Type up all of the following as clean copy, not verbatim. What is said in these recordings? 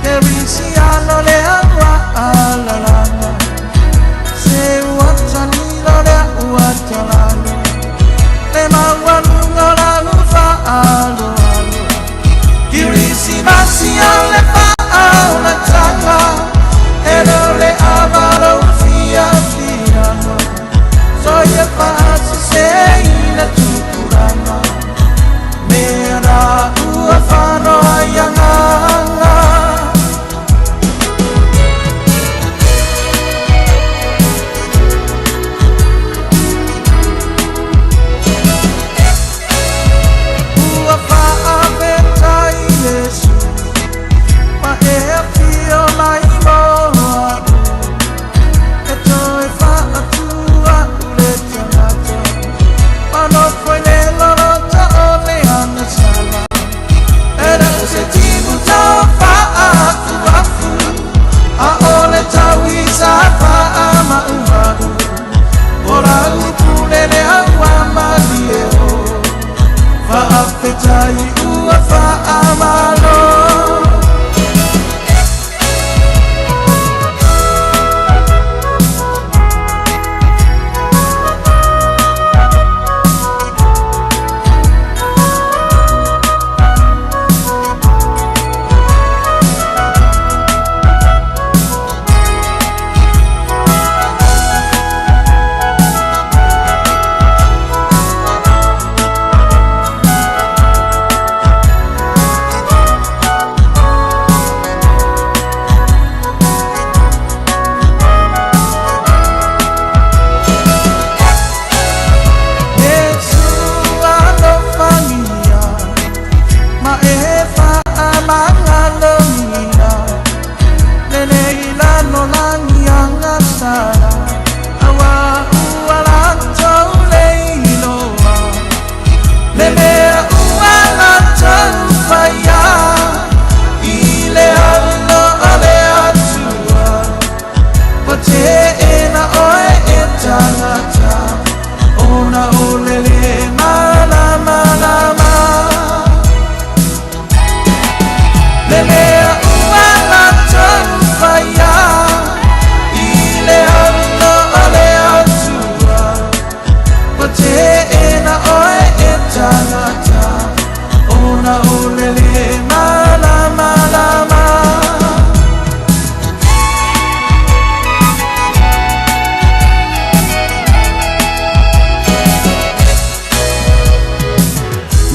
Terisiano le awa alalanga Se watanilo le watalalo Le mawanungo la lufa alo alo Kirisi masia le fa ala tanga Ero le avalo fia fiano Soye fasi seina tukurama Mera ua fano ayanganga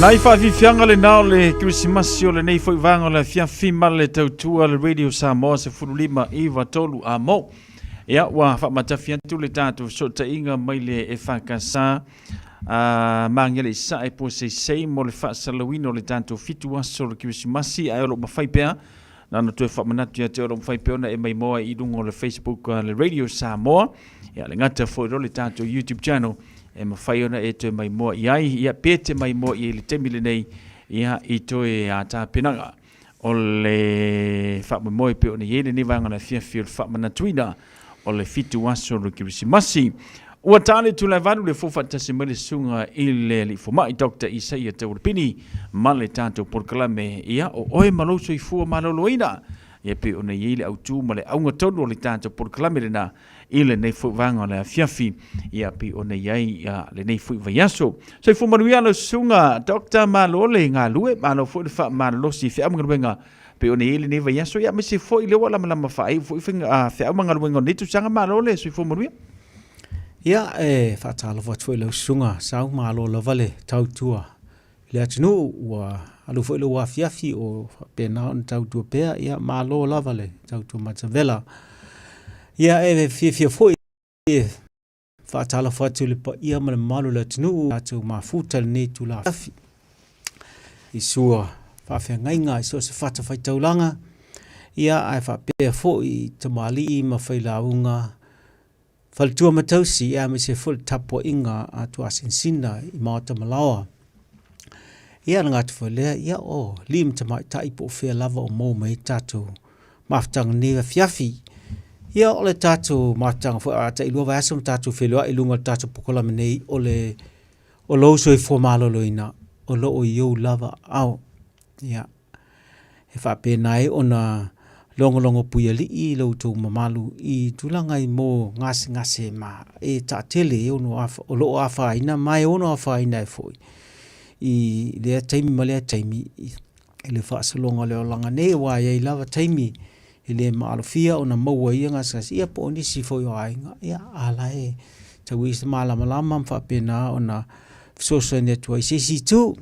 Nai fa fianga le nao le Christmas o le nei foi vanga le fia fima le tautua le radio Samoa se fululima iwa tolu a mo. Ia wa fa matafia tu le tatu so ta inga mai le e fakasa mangele sa e po se mo le fa salawino le tatu fitu aso le Christmas ai lo mafai pea na no tu fa manatu ya te lo mafai pea na e mai moa i dungo le Facebook le radio Samoa. Ia le ngata foi le tatu YouTube channel. E mawhai ona e toi mai moa iai, ia pete mai moa i le temile nei, ia i toi a tā penanga. O le whakma moe pe o ne iene ni wanga na whiawhia le whakma na tuina, o le fitu aso lo kirisimasi. Ua tāle tu lai vanu le fōwhatase mele sunga i le li fomai Dr. Isaia Taurapini, ma le tātou porkalame, ia o oe maloso i fua maloloina, ia pe o ne iele au tū ma le aunga tonu o le tātou porkalame le na, ile nei fu vanga le fiafi ia pi o nei ai le nei fu vaiaso so fu manuia lo sunga Dr. Malole nga lue malo fu fa malo si fi am ngwenga pe o nei ile nei vaiaso ia me se fu ile wala mala fai fu finga fi am ngwenga ni tu sanga malole so fu manuia ia e fa tala fu lo sunga sau malo lo vale tau tua le atinu wa alu fu lo wa fiafi o pe na tau tua pe ia malo la vale tau tua matavela ia e fia foi fa tala fatu le pa ia ma malu la tunu atu ma futa ni tu la isua fa fe ngainga so se fata fai taulanga ia ai fa pe foi tamali ma fai launga faltua matausi ia me se full tapo inga atu asinsina i mata malawa ia nga tu fole ia o lim tamai tai po fe lava o mo mai tatu maftang ni fiafi ia ole tatu matang fo ata ilua vasum tatu felua ilunga tatu pokola menei ole o lo so formalo loina o lo o yo lava au ia e fa pe nai ona longo puia li I lo tō mamalu I tulanga I mō ngase ma e ta tele ono o lo awhaina mai ono awhaina e foi I lea taimi ma lea taimi I le whaasalonga leo langa ne wa I lava taimi I le maalofia o na maua ia ngasasi ia po nisi foi o ainga ia ala e tau isa malama mwhapena o na social network sisi tu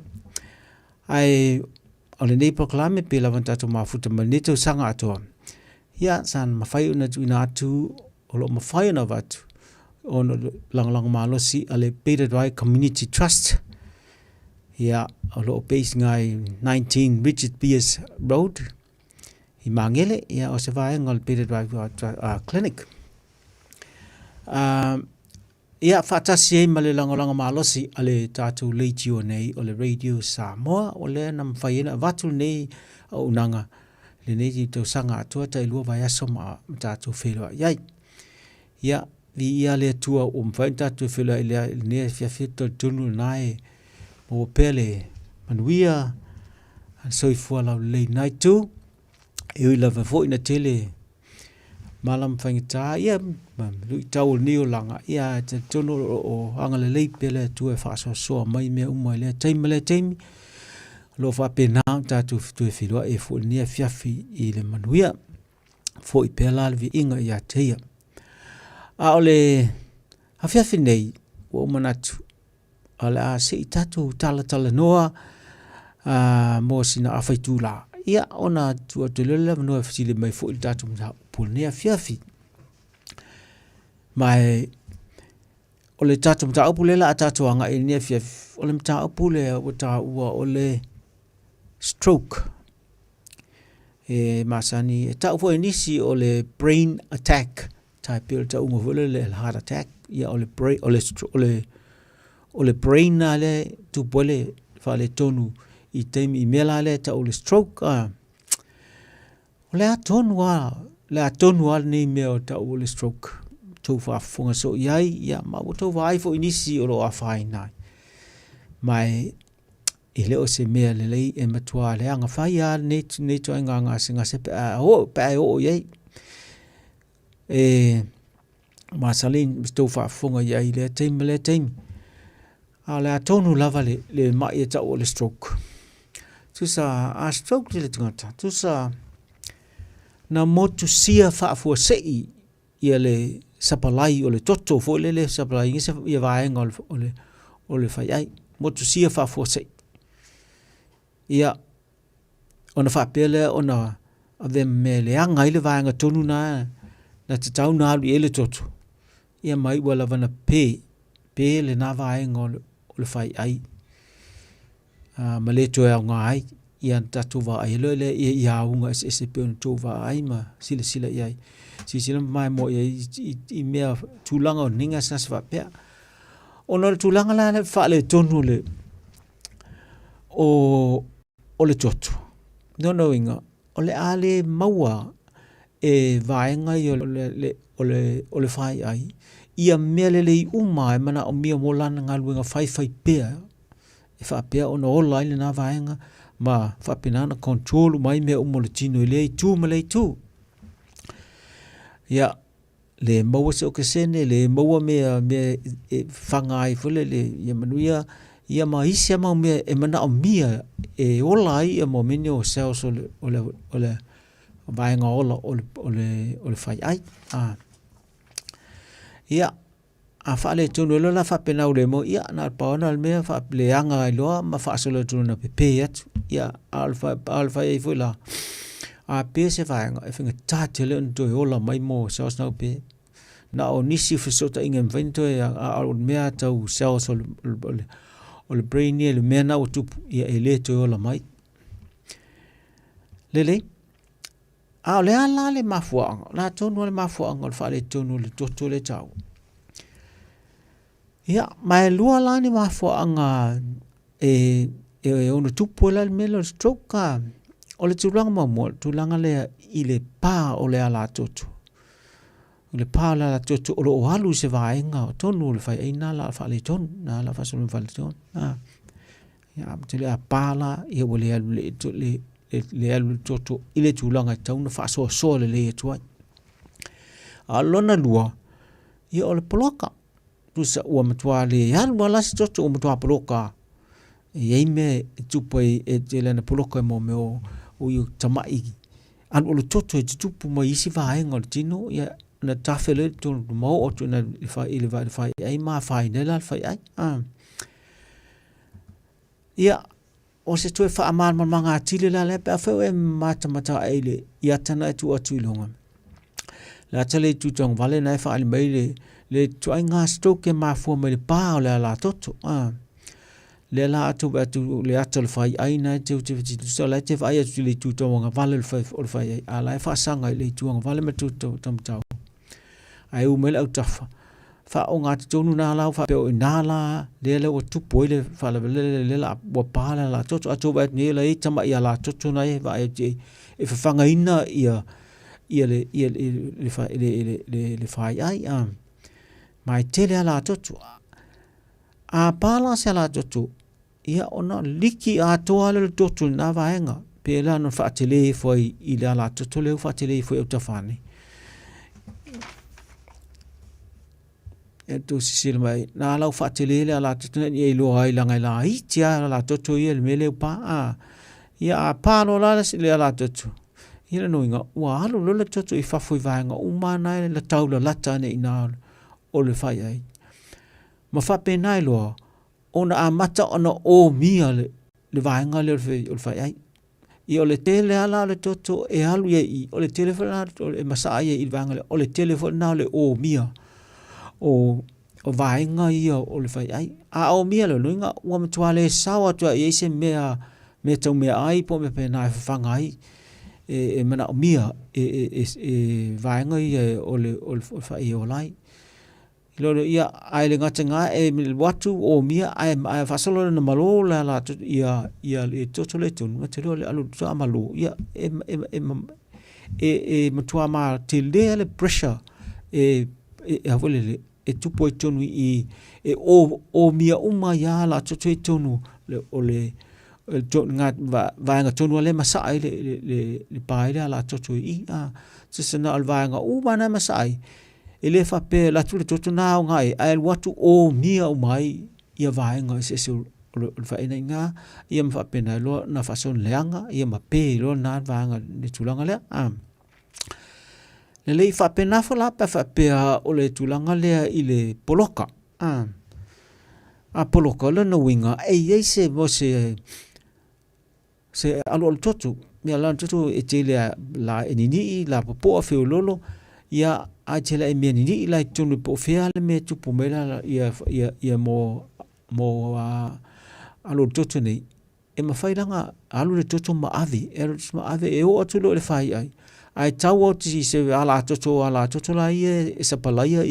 ai o le nei proklame pe lava tato mafuta manito sanga atoa ia san mawhai una tuina atu o lo mawhai una watu o no lang malosi ale Peter Dry Community Trust ia o lo base ngai 19 Richard Pierce Road I mangele ia o se vai ngal Peter Dry Clinic ia fatasi e male langolanga malosi ale tatu leitio nei o le radio Samoa o le na mawhaiena watu nei o unanga le nei tau sanga atua ta ilua vai aso ma tatu whelua iai ia vi ia le tua o mwhain tatu whelua i le nea fiafito tunu nae o pele manuia soifua lau lei nai tu e ui lava fo ina tele malam whaingita ia lui tau ni o langa ia te tono o angale lei pele tu e whaasoa soa mai mea umai le taimi lo whapena tatu tu e whilua e fo nia fiafi I le manuia fo I pela alvi inga ia teia a ole a fiafi nei o manatu ala se I tatu tala noa mo sina awhaitu la ia ona tua tulele manoa fsile mai fo I tatu mta pulnea fiafi mai ole tatu mta upulela a tatu anga I nia fiafi ole mta upule o ta ua ole stroke e masani e ta upo inisi ole brain attack type il ta ungo vole le heart attack ia ole brain ale tu pole fale tonu I temi I mela le ta ole stroke ole atonu wa ni mea ta ole stroke tau whaafunga so iai ia mabu tau waifo inisi o lo awhainai mai I leo se mea lelei e matua le anga whai a nei toa ngā se pe o iai e masalin tau whaafunga iai le taimi a le atonu lava le mai e ta ole stroke tusa a stroke le tungata tusa na motu sia whaafua sei ia le sapalai o le toto fo le sapalai ngisa ia vaenga o le whai ai motu sia whaafua sei ia ona whapele ona ave me le anga ile vaenga tonu na te tau na alu ele toto ia mai wala vana pe le na vaenga o le whai ai ma le toe au ngā ai ia tatu wa ai le ia unga ese pe on to wa ai ma sila iai sila mai mo I mea tulanga o ninga sas wa pe ona le tulanga la le fa le tonu le o le toto no inga o le ale maua e vaenga I o le whai ai ia mea le uma e mana o mia molana ngā luenga whai pea e whapea ona ola ile nā vaenga ma whapena control mai mea umole tino I lei tu ma lei tu ia le maua se o kesene le maua mea e whangai fule le ia manuia ia ma isi ama mea e mana o mia e ola ai e mo mene o seos o le vaenga ola o le whai ai ia a whaale tunu ilo la whapena ure mo ia na paona al mea whaale anga iloa ma whaasolo tunu na pepe atu ia alfa e fwila a pe se vaenga e whinga tātele unto e ola mai mo seos nau pe na o nisi whisota inga mwento e a mea tau seos o le brain e le mea na o tupu ia e le to e ola mai lele a le ala le mafuanga la tonu le mafuanga le whaale tonu le toto le tau ia mai lua lani mafuanga e ono tupu le melo stroke o le tulanga mamua tulanga le I le pā o le ala toto o le pā o le ala toto o lo o halu se vaenga o tonu le whai eina la whaale tonu na la whasolo whaale tonu ia te le a pā la ia wale alu le le alu toto ile tulanga tauna fa so le tuai alona lua ia ole poloka tu sa ua matua le alu wala si toto o matua poloka ia me tupai e le na poloka mo me o yu tamai an ole toto e tupu mai isi vaenga le tino ia na tafele tu mo o tu na fa ile va fa ai ma fa nela fa ai ia o se tu fa amal manga tile la le pa fa e mata ele ia tana tu atu longa la tele tu tong vale na fa ali mai le tu nga stoke ma fo me pa la toto le la atu le atal fa ai na tu so la te fa ai tu le tu tong vale fa ala fa sanga le tu vale me tu tam tau ai u mel au tafa fa o nga tonu na la fa pe na la le o tu poile fa le la bo pa la toto atu ba ni le tama ia la toto na e va e fa fanga ina ia le fa ai mai tele la toto a pala se la toto ia ona liki a toa le toto na vaenga pe la no fa tele foi ila la toto le fa tele foi o tafani e tu sisil mai na la fa tele la toto ni lo ai la ngai la i tia la toto ia me le pa ia a palo la le la toto ia no inga wa halo lo le toto i fa foi vaenga umana le taula lata ne ina o le fai ai ma fa pe nai lo ona a mata ona o mia le vaenga le fai ai i o le tele ala le toto e halu i o le telefona o le masai i vaenga o le telefona le o mia o vaenga i o le fai ai a o mia le luinga ua matua le sawa tua i se mea me tau mea ai po me pe nai fanga ai e mana o mia vaenga i o le fai o lai lolo ia ai le ngata e watu o mia ai fasalo na malo la ia le toto le tunu te le alu to amalo ia e matua ma te le pressure avole e tupo tonu i o mia uma ya la toto tonu le ole to nga va nga tonu le masai le pai la toto i se na alva nga uma na masai ele fa pe la tu to na ngai ai watu o mia o mai ia vaenga se fa ina nga ia fa pe na lo na fa son leanga ia ma pe lo na vaenga le tulanga le le fa pe na fa la fa pe o le tulanga le i le poloka a poloka le no winga e se mo se alo toto mi ala toto e tele la enini la po fe lolo ia a tela e meni ni la tonu po fea le me tu pomela ia mo alo toto nei e ma fai langa alo le toto ma ave e o atu lo le fai ai tau o ti se ala toto la ia sa palaia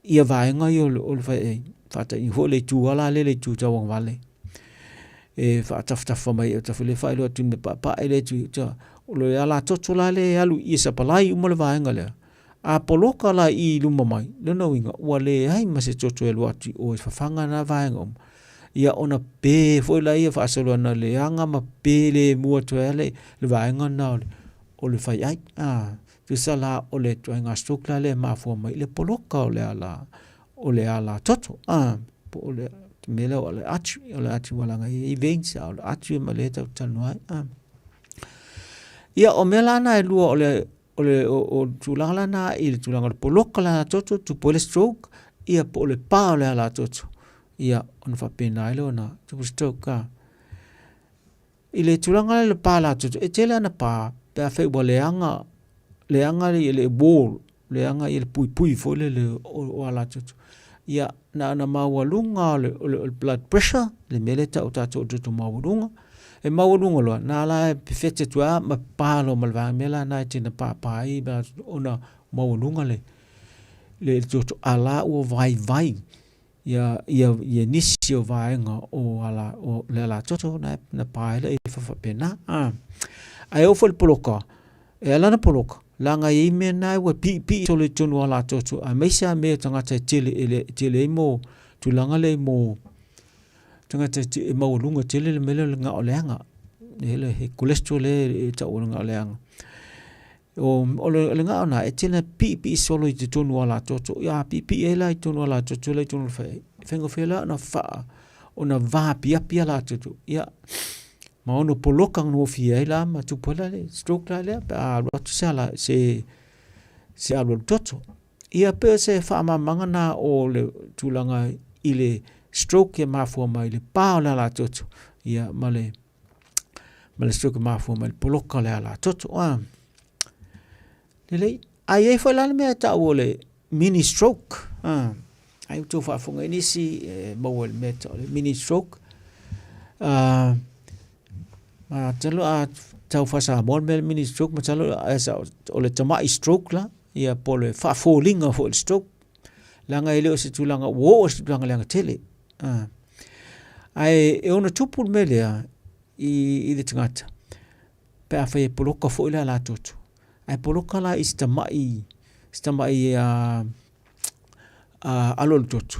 ia vaenga i o le fai fata i ho le tu ala le tu tawang vale e fa tafta mai o tafile fai lo tu me pa ele tu lo ala toto la le alu i sa palai mo le vaenga le a poloka la i luma mai le no inga ua le ai ma se toto e luati o e fafanga na vaenga ia ona pe foi la ia fa solo na le anga ma pe le mua to le vaenga na o le fai ai tu sala o le to nga stukla le ma fo mai le poloka o le ala toto po le mele o le atu wala ngai events o le atu ma le tau tanoi ia o melana e lua o tulanga na i le tulanga poloka la toto tu pole stroke ia po le pa le ala toto ia on fa pena ile ona tu stroke i le tulanga le pa la toto e tele na pa pe fe bo leanga le ball leanga i le pui fo le o ala toto ia na mawalunga le blood pressure le meleta o tato toto mawalunga e mawalunga loa na la pefete tua ma palo malva mela na tina papai ba ona mawalunga le toto ala o vai ia nisi o vaenga o ala o le ala toto na pai le fa pena ai o fol poloka e ala na poloka langa i me na wa pi so le tonu ala toto a meisa me tanga tele mo tulanga le mo tanga te mo lunga tele le mele nga olenga he cholesterol e tau nga leanga o le nga ona e tena pi solo i te tonu ala toto ia pi e la i tonu ala toto le tonu fengo fela na fa ona va pia la toto ia ma ono poloka no fia la ma tu pola le stroke la le a rotu sala se alo toto ia pe se fa manga na o le tulanga ile stroke e mafua mai le pa la toto ia male stroke mafua mai poloka le ala toto Lele, ai foi lá me ta ole mini stroke. Ai tu fa fonga inisi mo el meta mini stroke. Ma talo a tau fa sa mon mini stroke ma talo esa ole tama stroke la ia pole fa falling of el stroke. Langa ele o se tu langa wo o se langa tele. Ai e ona tupu mele i de tangata. Pa fa e poloka fo ila la toto. Ai poloka la istamai alol toto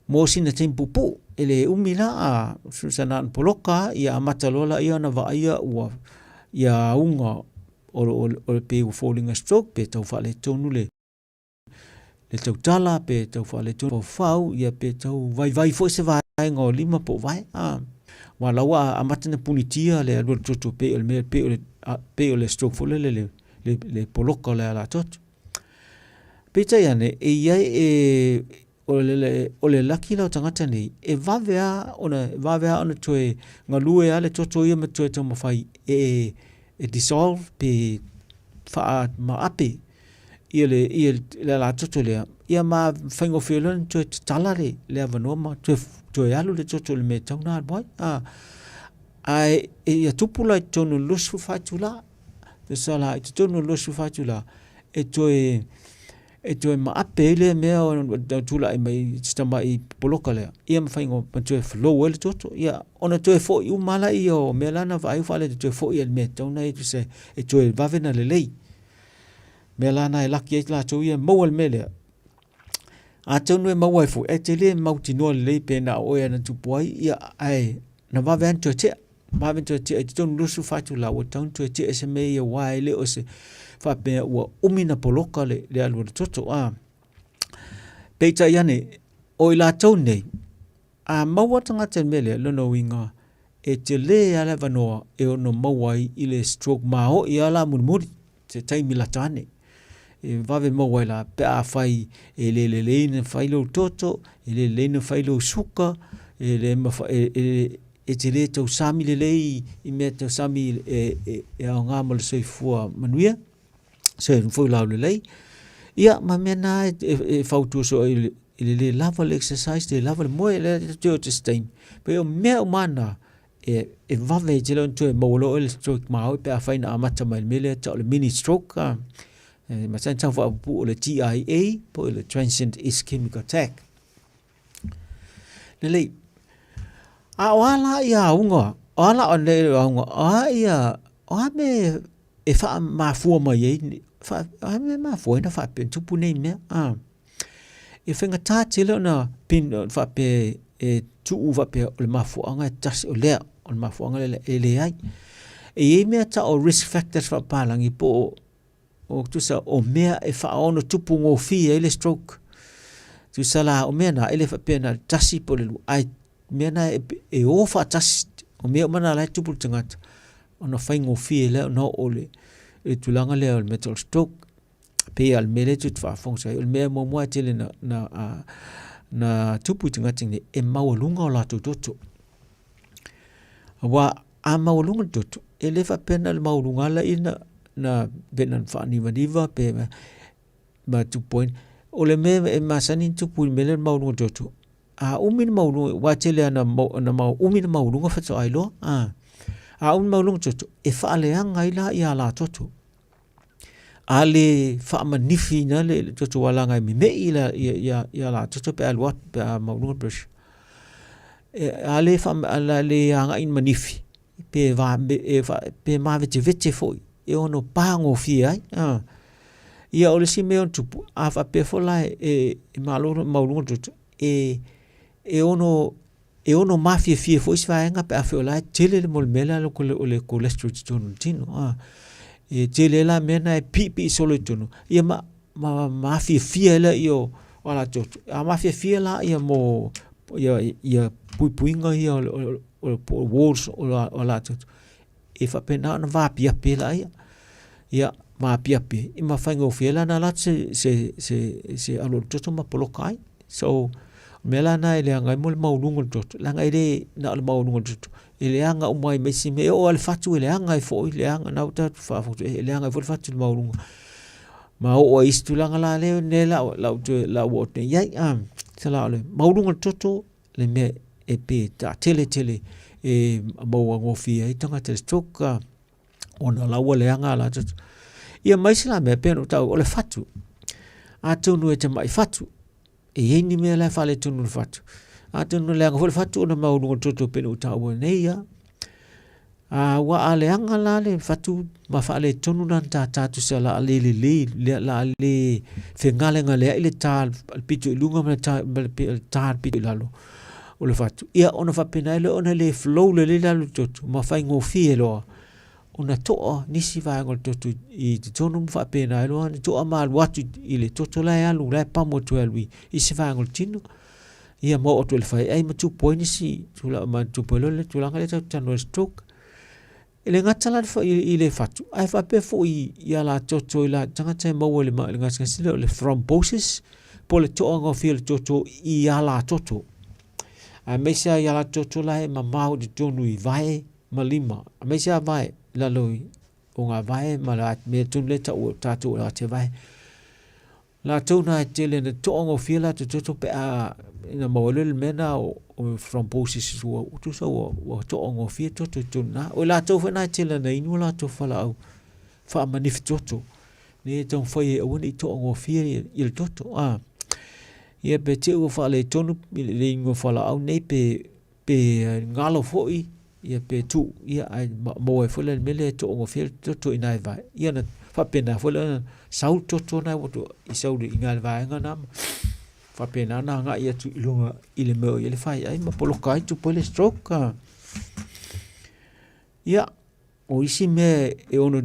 mo sina tempo pu ele umila a susana poloka ia matalola ia na va ia ia unga o pe falling a stroke pe tau fa le tonu le tau tala pe tau fa le tonu fau ia pe tau vai fo se vai ngo lima po vai wala wa amatana punitia le alol toto pe el me pe le stroke fo le poloka le ala tot pita yane e ole laki la tangata nei e vavea ona toe ngalue ale toto ia me toe tamo fai e dissolve pe fa ma ape ia le la toto le ia ma faingo felon toe talare le avanoma toe alu le toto le me tauna boy ai ia tupula tonu lusu fatula te sala te tonu lusu fatula e toe ma apele mea o tula i mai stama i poloka lea ia mawhaingo ma toe flow ele toto ia ona toe fo i umala i o mea lana vai fale te toe fo i el mea tauna e tu se e toe vavena le lei mea lana e laki e la tau ia mau al melea a taunu e mau aifu e te le mauti noa le lei pena oia na tupuai ia ai na vavean toe tea vavean toe tea e te tonu lusu fatula o taun toe tea e se mea ia wae le o se whapea ua umina poloka le alua le toto peita iane o i la tau nei a maua tangata mele lono winga e te le ala vanoa e ono mauai i le stroke maho i ala murimuri te taimi la tane e vave mauai la pe a whai e le leina whailo toto e le leina whailo suka e te le tau sami le lei i mea tau sami e au ngā mala soifua manuia so foi la le lei ia ma mena e fautu so le level exercise de level mo le to steam pe o me o mana e vave te lo to mo le stroke ma pe a faina amata mai mele to le mini stroke ma san tau fa pu le TIA po le transient ischemic attack le a wala ia unga ala on le unga ia o me e fa ma fu mai fa me ma fu na fa pe tupu nei me e fenga ta tele na pin fa pe e tu va pe le ma fu anga tas o le on ma fu anga le ai e me ta o risk factors fa palangi po o tu sa o me e fa ono tupu ngo fi le stroke tu sala o me na ele fa pe na tasi po le ai me na e o fa tas o me mana la tupu tangata ona fa ngo fi le no ole e tulanga le al metal stroke pe al mele tu fa fonsa el me mo mo tele na tupu tingating e mawalunga la toto wa a mawalunga toto ele fa penal mawalunga la ina na benan fa ni vadiva pe ma tu point ole me masani tupu mele mawalunga toto a umin mawalunga wa tele na umin mawalunga fa so ailo a un maulung toto e fa ale anga ila ia la toto ale fa manifi na le toto wala ngai me ila ia la toto pe alwat pe maulung brush ale fa ale anga in manifi pe va pe ma vete foi e ono pango fi ai ia ole si me on tupu a fa pe fola e maulung toto e ono e ono mafia fo isvaenga pe afe ola tele le molmela lo le cholesterol tonu tino e tele la mena e pipi solo tonu ia mafia la io ola tot a mafia la ia mo ia puinga ia o walls ola tot e fa pena na va pia pela ia ma pia pe i ma faingo fiela na la se alo tot ma polokai so mela na ile anga mo maulungo tot langa ile na le maulungo tot ile anga o mai mesi me o al fatu ile anga fo ile anga na uta fa fo ile anga fo fatu maulungo ma o istu langa la le ne la o te yai sala le maulungo tot le me e pe ta tele e mo ngo fia i tanga te stroke ona la o le anga la tot ia mai sala me pe no ta o le fatu a tonu e te mai fatu e ni me la fale tonu fatu a tonu le anga fatu ona maulungo tot pe no ta o nei ia wa ale anga la le fatu ma fale tonu nan ta tu sala le la le fengale ngale ile ta pitu lunga ma ta pitu lalo o le fatu ia ona fa pena ile ona le flow le lalo tot ma fa ngo fie lo ona to nisi va ngol tot I tonu fa pena lo to ma watu ile toto la ya lu la pa mo to lui I se va ngol tino ia mo o to le fa ai ma tu point si tu la ma tu polo le tu la ngale ta no stroke ele ngatala fo ile fatu ai fa pe fo ia la toto la tanga te mo le ma ngasa sile le thrombosis pole to ngo feel toto ia la toto a mesia ia la toto la e mamau de tonu I vai malima a mesia vai la loi o nga vai mala me tun le ta o tatu la te vai la tona tele ne to ngo feel la toto pe a ina mo le mena o thrombosis o tu so o to ngo fie toto tuna o la to na tele na inu la to fala au fa manif toto ne ton foi o ni to ngo fie il toto ia pe te o fa le tonu le ngo fala au nei pe ngalo foi ia pe tu ia ai mo e fole mele to ngo fie toto ina vai ia na fa pena fole sau toto na o I sau de ingal vai ngana fa pena na nga ia tu ilunga ile mo ile fai ai ma polo kai tu pole stroke ia o isi me e ono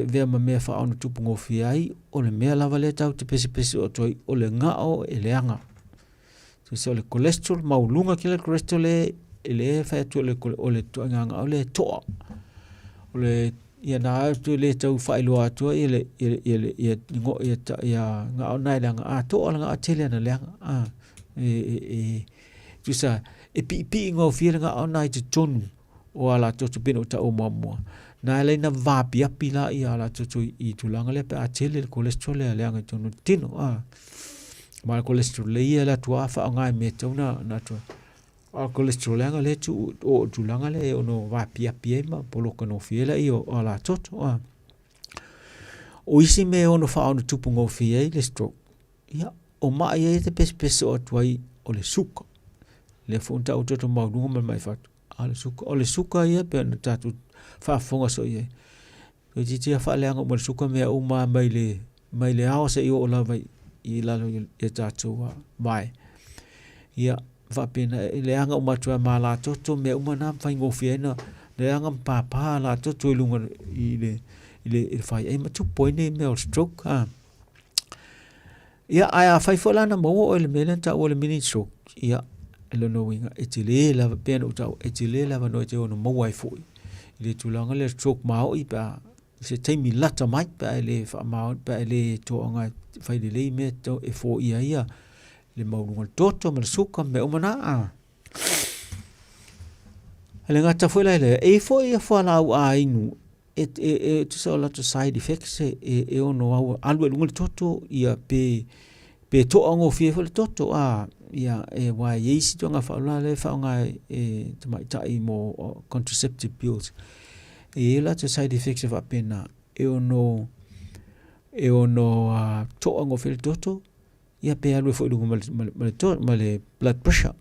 vea ma mea fa ono tupu ngofi ai o le mea lava le tau te pesi o toi o le ngao e le anga se o le cholesterol maulunga ki le cholesterol e le fai atu o le nganga o le toa o le ia na atu le tau fai loa atua ia ngao nai le anga a toa le ngao tele ana le anga tu sa e pi ngofi le ngao nai te tonu o ala totu pino ta o mamua na le na va pia pila I ala totu I tulanga le pe a tele le cholesterol le anga tonu tino ma cholesterol le ia la tua fa ngai me tona na tua a cholesterol anga le tu o tulanga le ono va pia ma polo kono fiela I o ala totu o isi me ono fa ono tupu ngo fie le stroke ia o ma ia te pes o tuai o le suka le fonta o toto maununga mai fatu o le suka ia pe na tatu fa fonga so ia o titia fa le anga mo le suka me o ma mai le ao se I o la vai I la le tatu vai ia va pena le anga o matua ma la toto me o mana fa ngo fiena le anga papa la toto lunga ile fai ai matu poine me o stroke ia ai fai fola na mo o le mena ta o le mini stroke ia ele no winga etile la pena o tau etile la no te ono mo wai foi ile tulanga le stroke mau I pa se taimi lata mai pa ele fa mau pa ele to nga fai le me to e fo ia le mau ngol toto me suka me o mana ele ngata foi la ele e fo ia fo la au ainu tu so la to side effects e ono au alwe ngol toto ia pe to ngo fie fo toto ia e wa yesi to nga fa la le fa nga e mai tai mo contraceptive pills e la to side effects of pena e ono to ngo fie toto ia pe alwe fo lungo mal blood pressure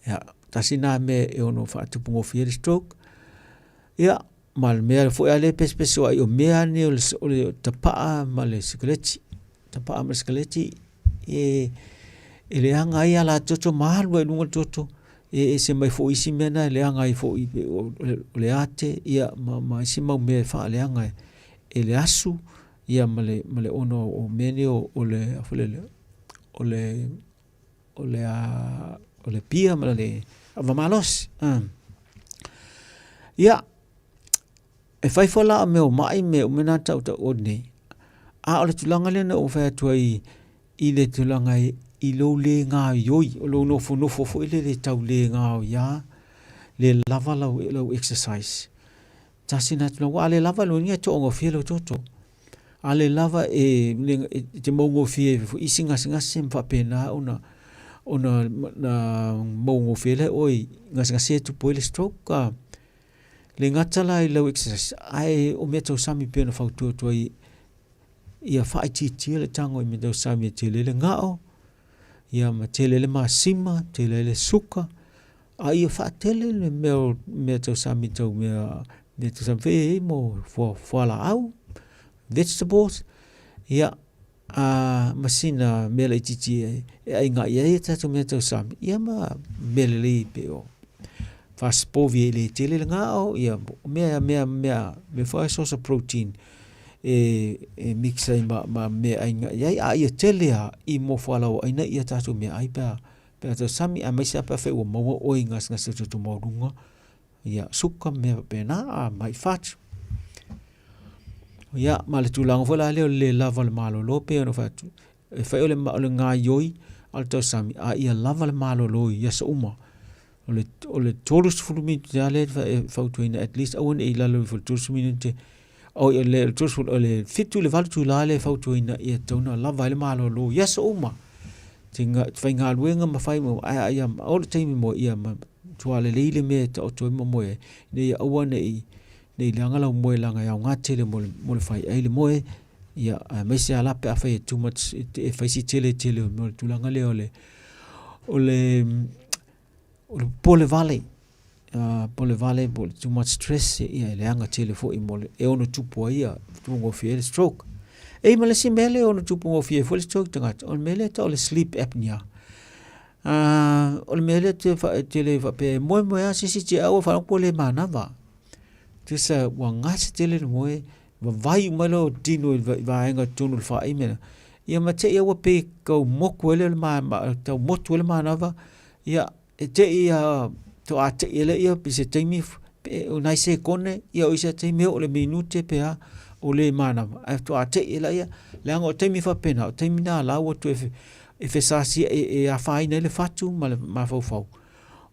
ia tasina me e ono fa tupu ngo fie stroke ia mal mea fo ale pespeso ai o mea ni o le tapa mal skeleti tapa mal skeleti ele anga ia la toto malu e lunga toto e se mai fo isi mena ele anga i fo i le ate ia ma isi mau me fa le anga ele asu ia male ono o mene o le pia male va malos ia e fai fola me o mai me o mena tau o nei a o le tulanga le na o fa tuai i le tulanga i lo le ngā yoi o lo nofo le tau le ngā o ia le lava lau exercise tasi na tulanga le lava lo ngia to ongo fie lo toto a le lava te mongo fie i singa se mfa pena ona na mongo fie le oi ngasi se tu po le stroke le ngatala i lau exercise ai o mea tau sami pena fautua tuai ia whaai titi le tango i me tau sami te lele ngao ia ma te lele masima te lele suka a ia whaatele le mea tau sami tau mea tau sami whee mo whala au vegetables ia masina mea le titi e ai ngā ia tatu mea tau sami ia ma mele le pe o faspovie le tele le ngao ia me fa source of protein e mixa ma me ai ia ia tele i mo fala o ina ia tatu me ai pa to sami a mai sa pa fe o mo o ingas ngas tu mo runga ia suka me pena mai fat ia ma le tulang fola le lava le malo lope no fatu e fa le nga yoi al to sami a ia lava le malo lo ia so uma o le torus fulminute ale fa tuina at least on e lalo for torus minute o le torus o le fitu le valtu lale fa tuina ia tona lava le malo lo yes uma tinga fainga luenga ma fai mo ai am all the time mo ia ma tuale le me to mo e ne o ne nei langa la mo langa ya ngate le mo le fai ai le mo ia mai se ala pe fa too much e fa si tele mo tu langa le ole Pole Valley too much stress ia le anga tele fo i mole e ono tupo ia tungo fie stroke e male si mele ono tupo fie fo stroke tanga on mele to le sleep apnea on mele te fa tele fa pe mo ya si te au fa ko le manava tu sa wanga se tele mo va vai malo dino va anga tunu fa i mena ia mate ia wa pe ko mo ko le ma to mo to le manava ia te ia to ate ele ia pise taimi o nai se kone ia o isa taimi o le minute pe a o le mana to ate ele ia le ngo taimi fa pena o taimi na la o to e fe sa si e a faina le fatu ma fo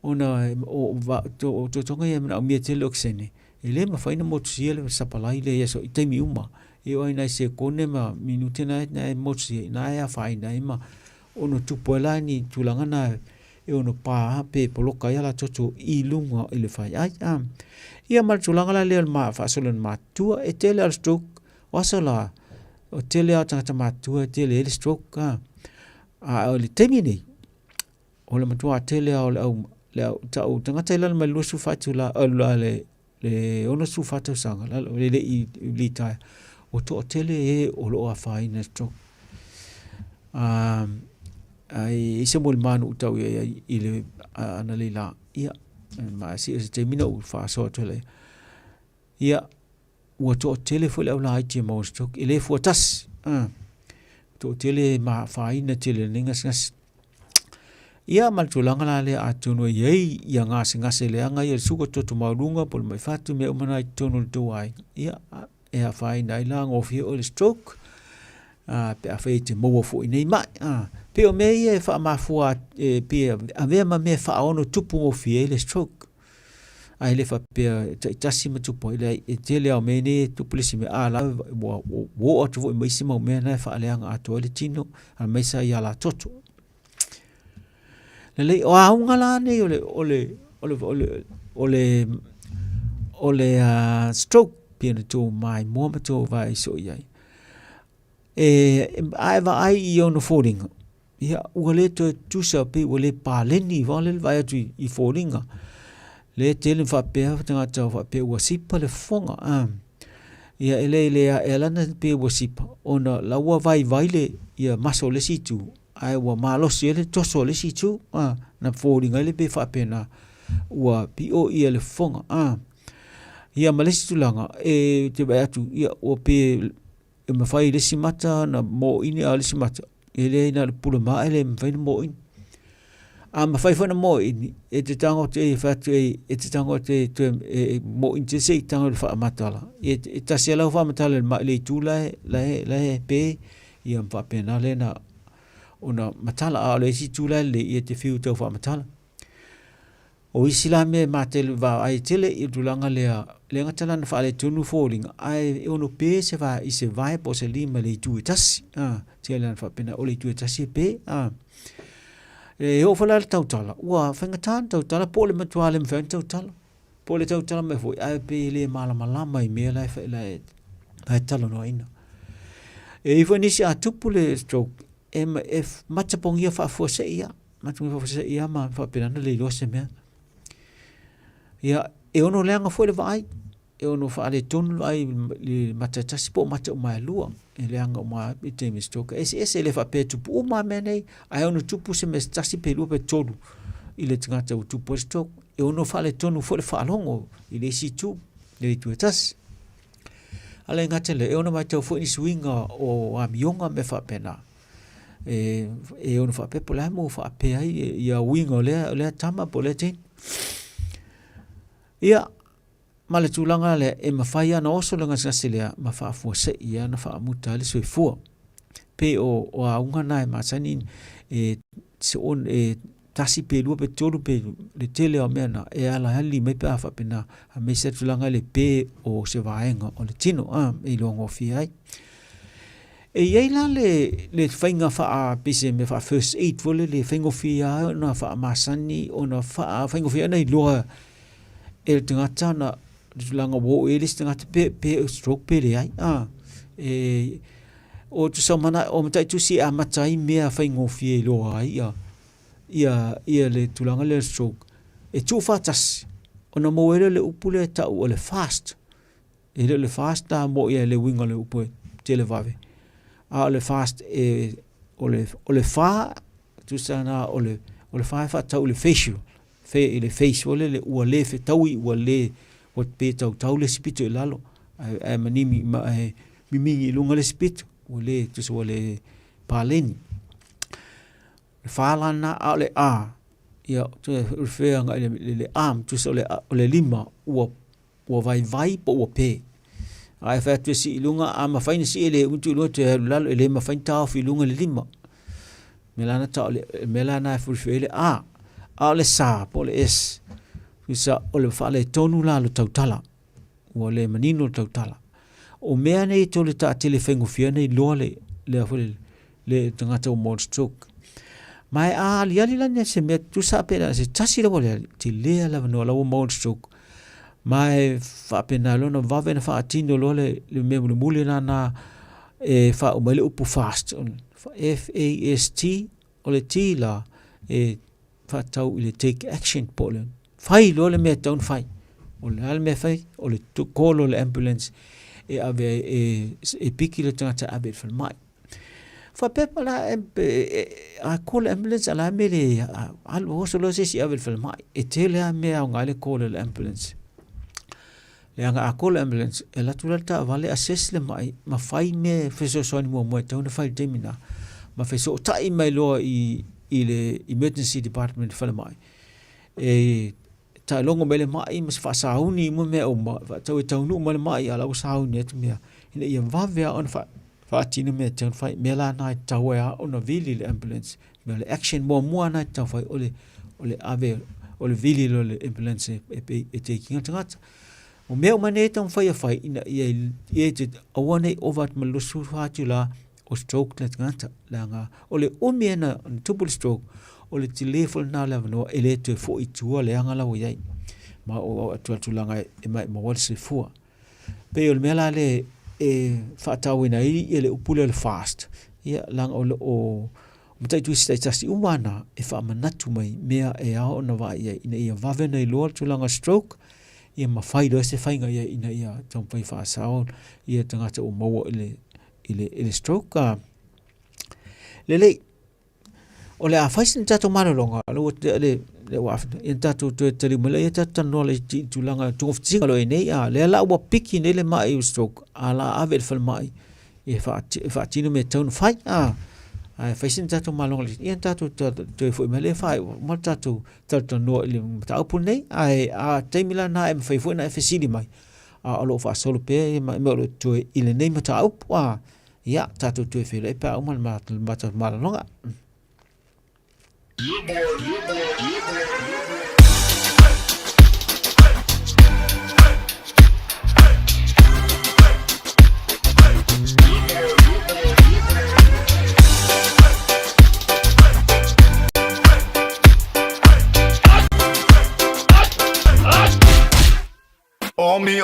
ona o va to tonga ia na mi te loxene ele ma faina mo tsi ele sa pala ile ia so taimi uma e o nai se kone ma minute na mo tsi na ia faina ima ono tupola ni tulanga na e ono pa pe poloka ia la toto i lunga i le fai ai ia mal tulanga la le ma fa solen matua e tele al stroke wasala o tele a tanga matua tele le stroke o le temini o le matua tele o le tau tanga tele ma lu su fatula le ono su fatu sanga le i lita o to tele e o lo a fai na stroke ai se mo manu tau i le ana le la ia ma si te mina u fa so tele ia o to tele fo le la i mo stroke ile fo tas to tele ma fa ina tele ningas ngas ia mal tulanga la le atuno ye ia ngas le anga ia suko to marunga pol mai fatu me umana tono to ai ia e a fa ina la ngofi o le stroke pe a feite mo fo nei mai pe o me e fa ma fo pe a ve ma me fa ono tupu o fie le stroke ai le fa pe tasi ma tupu ile e tele o me ne tupu le sime ala wo o tu mai sima o me na fa le anga to le tino a me sa ia la toto le o a unga la ne ole stroke pe to mai mo ma to vai so ia ai va ai io no falling ia ule to tu sa pe ule pa leni vale vai tu I falling le tele fa pe tanga ta fa pe wa sipa le fonga ia ele ela na pe wa sipa ona la wa vai le ia maso le situ ai ua malosi ele toso le si tu na fōri ngai le pe whapena ua pio ia le fonga ia malesi tulanga te bai atu ia ua pe e mawhai le si mata na mo ini a le si mata ele na le pula maa ele mawhai na mo ini mawhai whana mo ini e te tango te whatu e te tango te mo ini te se tango le wha matala e tasi alau wha matala le tu lahe pe ia mwhapena le na ona matala a le si tu le ia te whiu tau wha matala o isi la me matele va ai tele I tulanga le ngatala na fa le tunu falling ai ono pe se va I se vai po se lima le tu tasi tele na fa pena o le tu tasi pe e o fala tau tala ua fenga tan tau tala po le matua le mfen tau tala po le tau tala me foi ai pe le mala malama I me la fa la tala no ina e ifo nisi a tupu le stroke if matapongia fa fo se ia matapongia fa se ia ma fa pena le lo se me ia e ono leanga foi le vai e ono fa ale tonu ai le matatasi po mata mai lua e leanga mai I te mistoka ese le fa pe tupu ma menei ai ono tupu se me tasi pe lua pe tolu I le tangata o tupu stok e ono fa ale tonu foi le fa longo I le si tu le tu tas ale ngata le e ono mai tau foi ni swinga o amionga me fa pena e ono fa pe pola mo fa pe ai ia winga le tama po le tin ia male tulanga le e mawhai ana oso langa sasilea ma wha afua se ia na wha amuta le soi fua pe o aunga nai masani se on tasi pe lua pe tolu pe le tele o mea na e ala hali me pe awha pena a me se tulanga le pe o se vaenga o le tino e longo fi ai e iei la le whainga wha pise me wha first aid vole le whaingo fi ai na wha masani o na wha whaingo fi ai nei loa e tangata na tulanga wo e lis tangata pe stroke pe le ai o tu samana o matai tu si a matai mea whaingo fi e loa ai ia le tulanga le stroke e tu fatas o na moere le upule tau o le fast e le fast ta mo ia le winga le upu tele vave a le fast o le fa tu sana o le fa tau le facial le face ole le ua le fe tau I ua le o pe tau le spito I lalo ai manimi mimingi lunga le spito o le tu so le paleni le fala na a le ia tu refer nga le arm tu so le lima ua vai po ua pe ai fa tu si lunga ma faina si le untu lo te lalo le ma faina tau fi lunga le lima melana tau le melana fulfele a le sa po le es isa o le fa le tonu la lo tautala o le manino tautala o mea nei to le ta tele fengo fia nei lo le tangata o mod stroke mai ali la ne se me tu sa pena se tasi le vole ti le la no la o mod stroke mai fa pena lo no va ven fa tino lo le me mule na fa o mele upu fast fast o le ti la fa tau I le take action polen fai lo le me tau fai o le al me fai o le to call le ambulance ave piki le tangata abet fal mai fa pepa la a call ambulance ala me le al oso lo se si abet fal mai tele a me nga le call le ambulance le anga a call ambulance la tulata vale assess le mai ma fai me feso soni mo tau na fai demina ma feso tai mai lo I le emergency department fala mai ta longo mele mai mas fa sauni mo me o ma tau tau nu mo mai ala sauni et me ina ia vave on fa tino me tau fa mela na tau ya on vili le ambulance me le action mo na tau fa ole ave ole vili le ambulance e taking at o me o mane tau fa ina ia te awane over malusu fa tula o stroke le tangata langa ole umiena tupu stroke ole telefon na la no ele te fo itua le anga la wo yai ma o tu langa e mai mo se fo pe ole mela le fa tawina ele upule le fast ia langa o mtai tu sta tasi umana e fa manatu mai mea e ao na va ia ina ia va vena lo tu langa stroke ia ma fai do se fainga ia ina ia tom pai fa sao ia tangata o mo ele stroke lele o le a faisin tato malolonga lo le wa in tato te mele tato knowledge tu langa tu of tinga lo nei a le la wa piki nei le mai stroke ala ave fal mai e fa tino me tone fai a faisin tato malolonga in tato te fo mele fai ma tato no le ta pu nei a te mila na em fai fo na fsidi mai a lo fa solo pe me lo tu ile nei mata up wa ya tato tu fe le pa o mal malolonga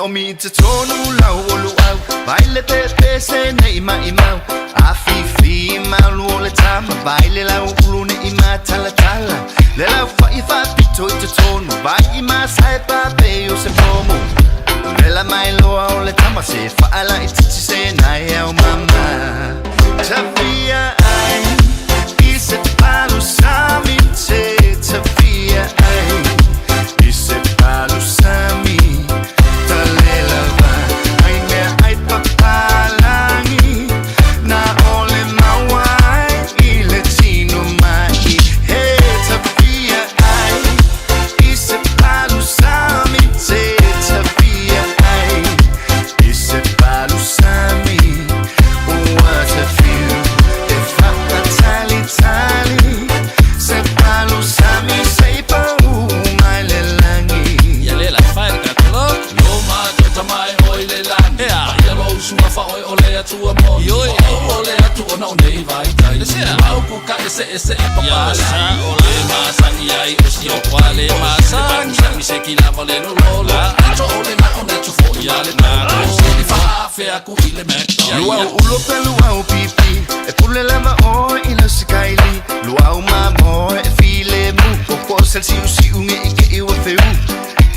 Omi te tonu lau olu au Baile te pese ne ima imau Afifi malu o le tama Baile lau ulu ne ima tala tala Le lau fai fa pito i te tonu Vai ima sai pa pe o se pomu Le la mai loa o le tama Se faala i titi se nai au mama Tafia ai I se palu sami te Tafia ai I se palu sami ese papasa ole masangi ai osio kwale masangi se kila vale no lola acho ole na ona tu fo ya le na se di fa fe aku ile mekto luau ulo pelu au pipi e pule lava o ina sikaili luau mamo e file mu poco sel si unge ike i wa feu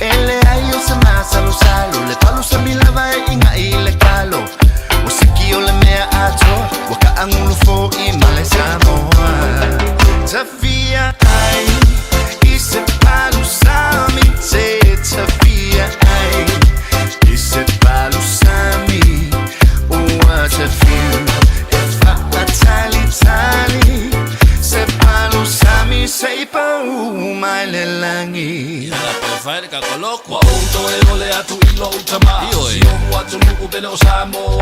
ele ai o se masa lo salo le palu sa mi lava inga ile kalo o siki ole mea acho waka angulu fo i male Samoa Tafia ai I se palu sami te Tafia ai I se palu sami Ua te fiu E fa a tali Se palu sami se pa mai le langi la pe fai ka koloko o to e ole atu I lo utama si o atu mu bele o Samoa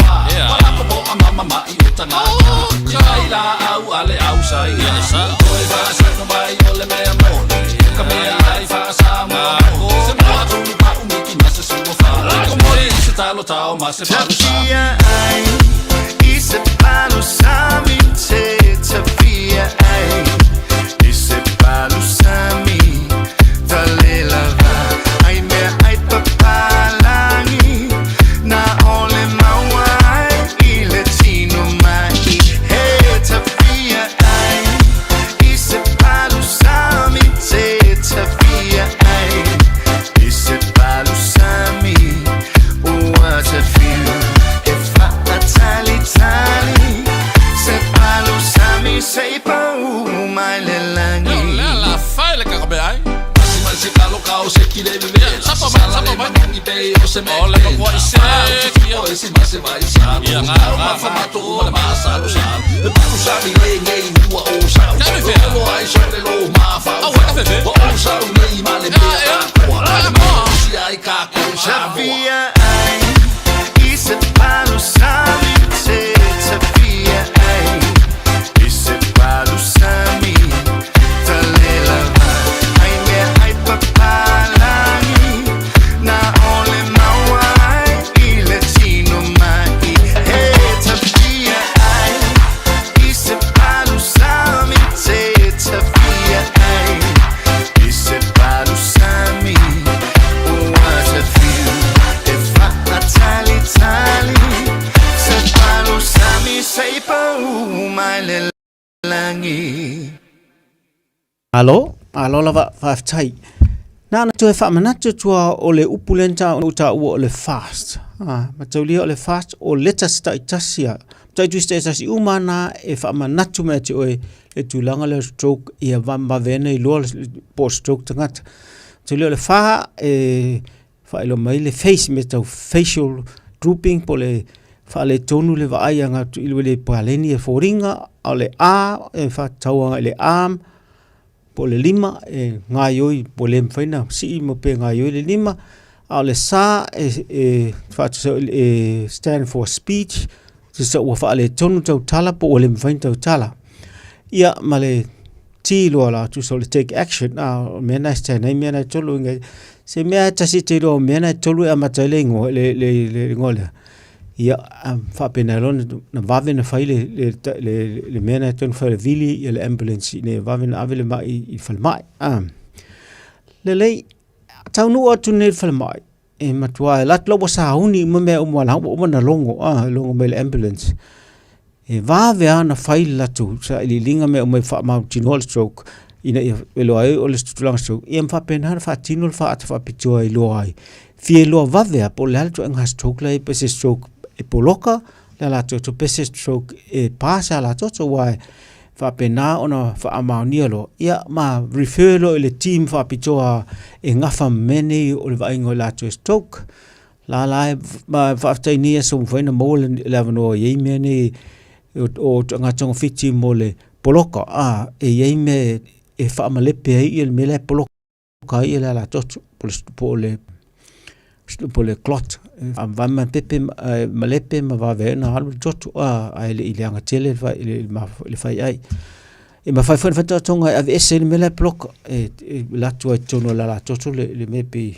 wala ko bo mama ma I utanga kai la au ale au sai sa to e fa sa no mai ole me amore ka me ai fa Samoa se mo atu pa umiki na se so fa ko mori se talo tao ma se pa Tafia ai I se palu sami te Tafia ai I se palu sami Tale lava ai me ai papalangi Na ole mawai I le tino mai He Tafia ai I se palu sami te Tafia ai I se palu sami Ua te fiu E fa a tali Se palu sami se pa mai le langi la fai le ka be ai se calo cao se kile bebe sapa mai ni be o se me ole ko se o ese mas se vai sa ya ma fa mato o ma sa lo sa le pa sa ni le ngai ni o sa lo ai so le lo ma fa o sa ni ma le me o ma si ai ka ko sa Tafia ai I se palu sami te Tafia ai I se palu sami Tale lava ai me ai papalangi Na ole mawai I le tino mai He Tafia ai I se palu sami te Tafia ai I se palu sami Ua te fiu E fa a tali Se palu sami se pa mai le langi alo lava fa tai na to fa manatu tua o le upulenta o ta o le fast ma to le o le fast o leta sta itasia tai tu sta si umana e fa manatu me te o le tulanga le stroke ia va vene i lo post stroke tangat to le fa fa ilo mai le face me to facial drooping po le fa le tonu le va ia nga i le paleni e foringa o le a e fa tauanga le arm po le lima ngā ioi po le mwhaina si mo pe ngā ioi le lima a le sa stand for speech sa ua wha le tonu tau tala po o le mwhaina tau tala ia ma le ti loa la tu so le take action a mena stand nei mena tolu ngai se mea tasi te ro mena tolu a mataile ngo le ngole ia fa pena lon na vave na faile le mena ton fa le vili le ambulance ne vave na avele mai I fal mai le tau no atu ne fal mai e matua lat lo sa uni mo me o mala o na longo longo me le ambulance e vave ana faile la tu sa li linga me o me fa ma tinol stroke ina e lo ai o le stulang stroke e fa pena fa tinol fa pitua I lo ai fie lo vave po le alto en stroke la pe se stroke e poloka la to pese stroke e pasa la to wai fa pena ona fa amaunia lo ia ma refer lo le team fa pitoa e ngafa mene o le vaingo la to stroke la ma fa tainia so faina mo le 11 o ye mene o nga tong fiti mo le poloka e ye me e fa malepe I le mele poloka I la to po le clot va ma pepe malepe ma va vena halu jotu ai le ileanga tele le fai ai e ma fai fa tonga ave ese le mele block la tua tono la jotu le mepe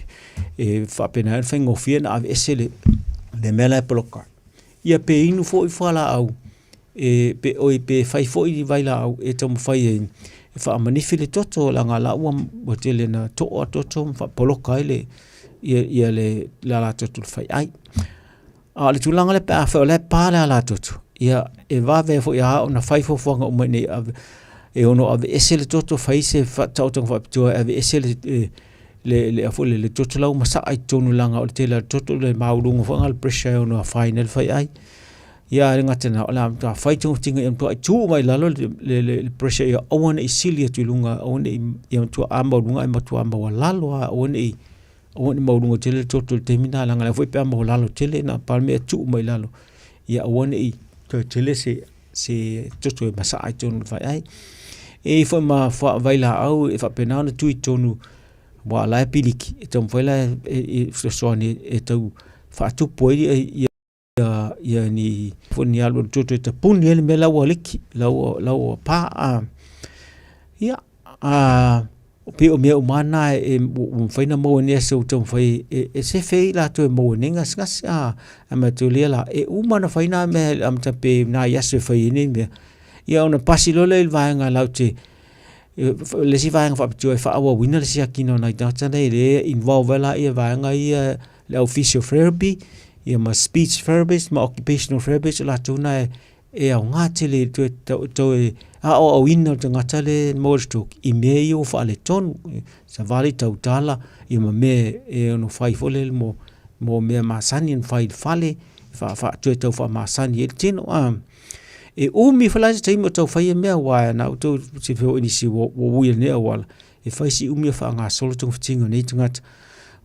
e fa pena fa ngofia na ave ese le mele block ia pe inu fo I fala au e pe oi pe fai fo I vai la au e tom fai e fa manifile toto la ngala wa botele na toto fa poloka ile ia le la tutu fai ai le tulanga le pa fa le pa la tutu ia e va ve fo ia ona fai fo fo ngo mai e ono ave esele toto fai se fa tautung fa tu ave esele le afo le toto lau masa ai tonu langa o te la toto le maulungo fo ngal pressure ono final fai ai ia ngatena ola ta fai tu tinga em to ai tu mai lalo le pressure ia ona isilia tu lunga ona ia tu amba lunga ai tu amba lalo ona o ni maulungo tele toto terminal langa foi pe mo lalo tele na palme tu mai lalo ia woni to tele se toto masa ai tonu fai ai e foi ma fa vai la au e fa pena na tu tonu wa la piliki e tom foi la e so ni e tu fa tu poi ia ni foni albo toto te pun ele me la waliki la pa ia pe o me o mana e faina mo ne so tom fai e se fei la to mo ninga skas ama to le la e umana faina me am tape na ya se fai ni me ia ona pasilo le vaanga lauti le si vaanga fa to fa awa winner si akino na ta le involve la ia vaanga ia le physiotherapy ia ma speech therapist ma occupational therapist la tuna e au ngatele to o winner to ngatale morstok I me o fa le ton sa vale tautala I me e no fai fole mo me masani en fai fale fa to fa masani el tino e mi fala te mo to fai me wa na to se fo ni si wo ne wala e fai si mi fa nga solo to fitingo ni ngat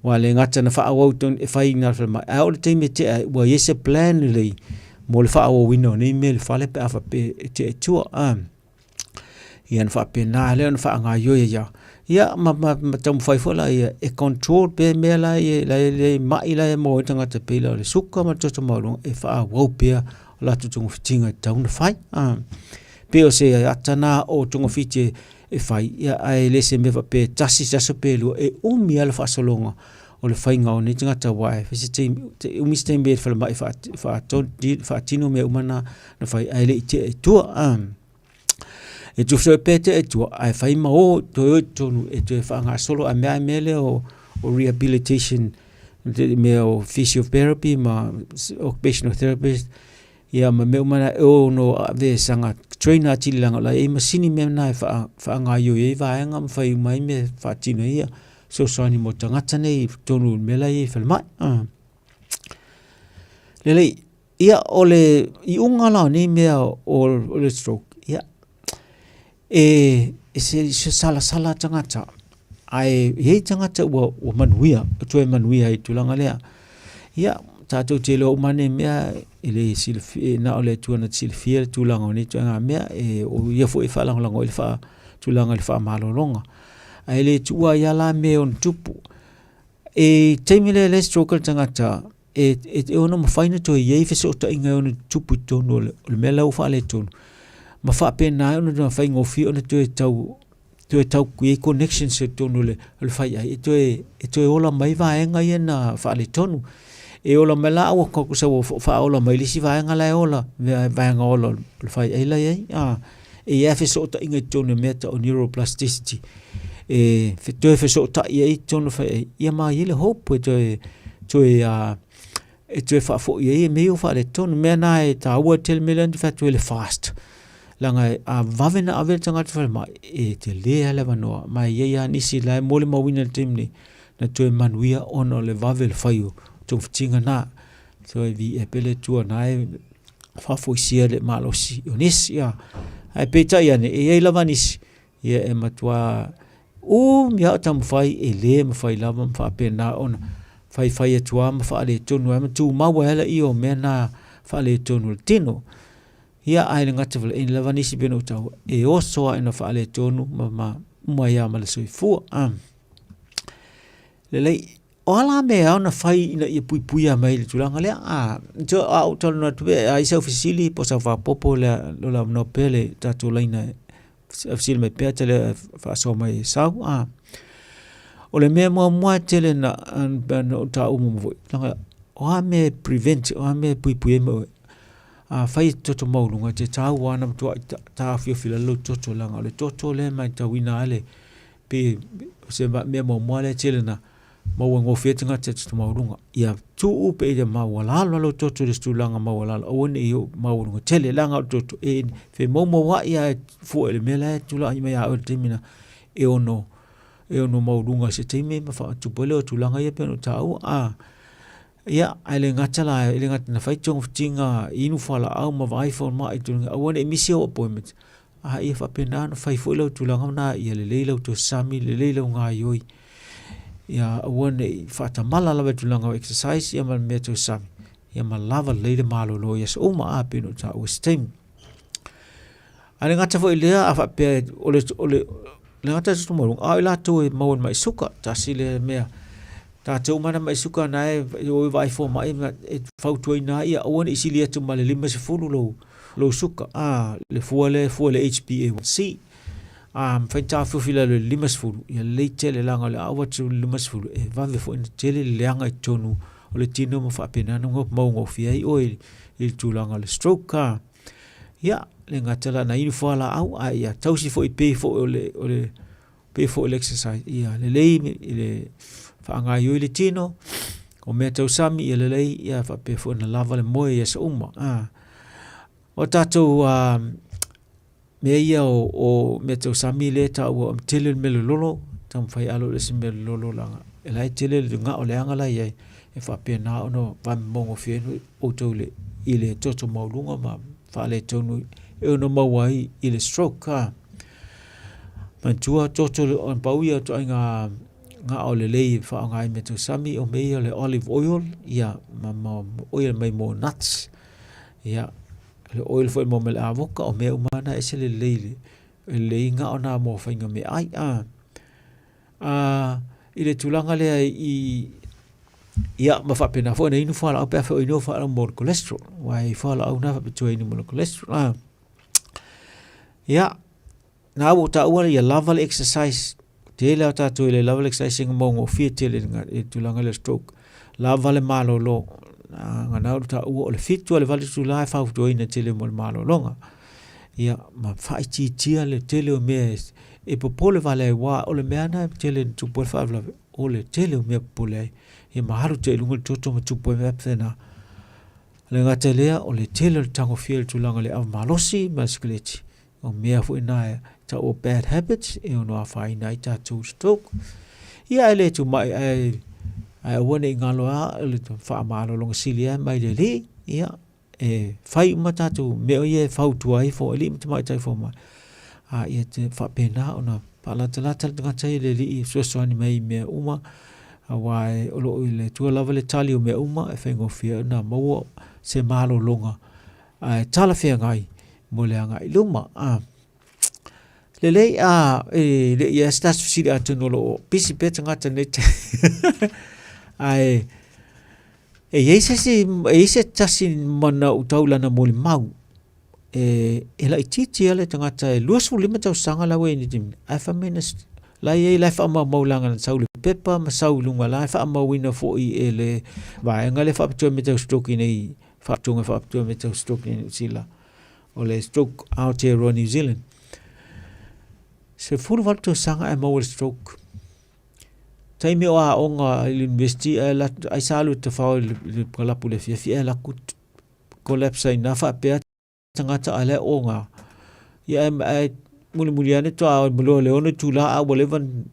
wale ngata na fa o to e fai na fa ma o te me te wa yese plan le mo le fa o wino ni me le fale pe afa pe te tu ian fa pe na le fa nga yo ia ma tom fai fola ia e control pe me la le mai la mo tanga te pe le suka ma to mo e fa wo pe la tu tung fitinga taun fai pe o se atana o tung fiti e fai ia ai le se me fa pe tasi sa pe lo e mi ala fa solonga o le fai ngau ni tanga ta wai fa se te umi ste me fa mai fa to di fa tino me umana na fai ai le te tu e tu so pete e tu ai fai ma o to nu e tu fa nga solo a mele o rehabilitation me o physiotherapy ma occupational therapist ia ma me umana o no ave sanga trainer tilanga la e masini me na fa nga yo e va nga fai mai me fa tino ia so sani mo tangata nei tonu mela I whalmai. Lelei, ia ole I unga lao ni mea ole stroke. Ia, se sala tangata. Ai hei tangata ua manuia, tue manuia I tulanga lea. Ia, tātou te leo umane mea, ele silfi, na ole tuana silfia tulanga o ni tuanga mea, o ia fo whalangolango ele wha tulanga le wha malolonga. Ai le tua ia la mea on tupu. Teimile le stroke tangata, ono mawhaina to iei whese o ta inga ono tupu tonu, le mea lau wha le tonu. Ma wha pēnā ono na whai ngofi ono tue tau kui connection se tonu le whai ai. Tue ola mai vaenga ia na wha le tonu. Ola mai la awa koku sa wha ola mai lisi vaenga lai ola, vaenga ola le whai ai lai ai. Ia whese o ta inga tonu mea ta o neuroplasticity. Tue whese o ta iei tonu whai ai. Ia maa ile hope tue wha fo iei meo wha le tonu. Mea nai ta awa tele mele ndi wha tue le fast. Langa vavena avel tangata whale mai te lea lewa noa mai ia nisi lai mole mawina timni na tue manuia ono le vavel whaio tong fitinga na tue vi pele tua nae whafoisia le malosi o nisi ia ai peta ia ne ia lava nisi ia matua mia tam whai le mawhai lava mwhapena ona whai atua mwhaale tonu tu maua hela I mea na whaale tonu tino. Ia ai ngata vale in lava nisi beno tau oso ina whaale tonu ma ia ma le soifua lelei o ala mea ona whai ina ia puipuia mai le tulanga lea jo au tonu na tuwe ai sau fisili po sa whapopo le lola mnopele tatu laina fisili mai pea tele whaaso mai sau o le mea mua tele na ta umu mwoi o a me prevent o a me puipuia mai fai toto maulunga te tau wana mtua ta fio fila lo toto langa le toto le mai tawina ale pe se me mo le tele na mo ngo fetinga te toto maulunga ia tu upe ia mawala lo toto le stulanga mawala o ne yo maulunga tele langa toto fe mo wa ia fu ele mela tula ia ya o timina ono maulunga se timi ma fa tu pole o tulanga ia pe no tau ia ele ngata na fai tong fitinga inu fala au ma iPhone ma itunga awana emisio appointment ia fa pena no fai fo lo tulanga na ia le leilo to sami le leilo nga yoi ia awana fa tamala la tulanga exercise ia ma me to sami ia ma lava leile malo lo ia so ma apeno ta o steam ale ngata fo ile a pe ole le ngata so mo la to mo mai suka ta sile mea ta tau mana mai suka nae o vai fo mai fau tu ina ia on isilia tu male lima se fulu lo suka le fuale HbA1c fai ta fu fila le lima se fulu ia le tele langa le awa tu lima se fulu va ve fo in tele le anga tonu o le tino mo fa pena no mo ngo fia o il tu langa le stroke ia le ngatala na inu fala au ia tausi fo ipe fo ole pe fo exercise ia le whaanga ioi le tino, o mea tau sami i lelei, ia whapefo na lava le moe ia sa uma. O tātou mea ia o mea tau sami le tau o tele mele lolo, tam whai alo le si mele lolo langa. E lai tele le ngā o le angala iai, e whapea nā ono whamongo whienu o tau le i le toto maulunga ma whaale taunu e ono mawai i le stroke. Mantua toto le on pauia to ai ngā o le lei whaangai me tu sami o mei o le olive oil ia ma oil mai mo nuts ia le oil foi mo mele avoka o mea umana ese le lei ngā o nā mo whainga me ai i le tulanga lea ia ma whapena fo na inu whala au pea wha inu whala mo cholesterol wai whala au na whapetua inu mo cholesterol ia nā o ta ua ia lava le exercise tele o tātou le lava le exercise nga maungo fia tele e tulanga le stroke lava le malolo nga nau ta ua o le fitua le vale tu lai whautuoina tele mo le malolonga ia ma whaitia le tele o mea e popole vale wa o le mea na tele tupole whaavlawe o le tele o mea popole ia maharu te ilunga le toto ma tupole mea pthena le ngata lea o le tele le tango fia le tulanga le av malosi ma skeleti o mea fu inae ta o bad habits e ono a whaina i tātou stroke ia ele tu mai ai wone ngaloa le fa malo long silia mai le li ia fai mata tu me o ye fau tu ai fo li mata mai tai fo mai ia te fa pena ona pala tala tanga tai le li so ni mai me uma wai olo ile tu lava le tali o me uma e fengo fia na mo se malo longa tala fia ngai mo le ngai luma le le ia stas fisi atu no lo pisi peta ngata net ai ese tasi mana utaula na moli mau la ititi ale tangata luasu lima tau sanga la we ni tim ai fa menas la ye la fa ma maulanga na sauli pepa ma saulunga la fa ma wina fo I ele va ngale fa pto me tau stroke nei fa tunga fa pto me tau stroke ni sila ole stroke out here in New Zealand se full wat to sanga ai mo stroke tai me wa onga university la ai salu te fa le kala pule fia la kut collapse na fa pe tangata ale onga ya ai muliane to a mulo leone tula a bolevan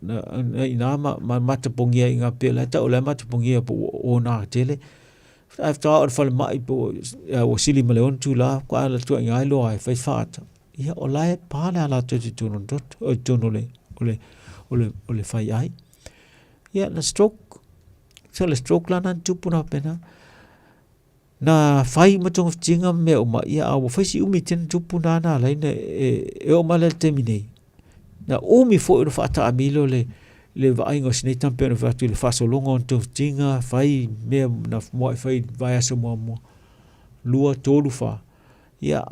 ina matapongia inga pela ta ola matapongia po ona tele after all for mai po o sili maleon tula kwa la to inga lo ai fa fat ya ola pa la to tuno dot o tunole ole fa ai ya na stroke so le stroke la nan tupuna pena na fai matong tinga me o ma ia o fai si umi ten tupuna na la ina o ma le termine na umi fo o fa ta amilo le va ingo sne tampe no fa tu le fa so longo to tinga fai me na mo fai vai so mo lua tolu fa ia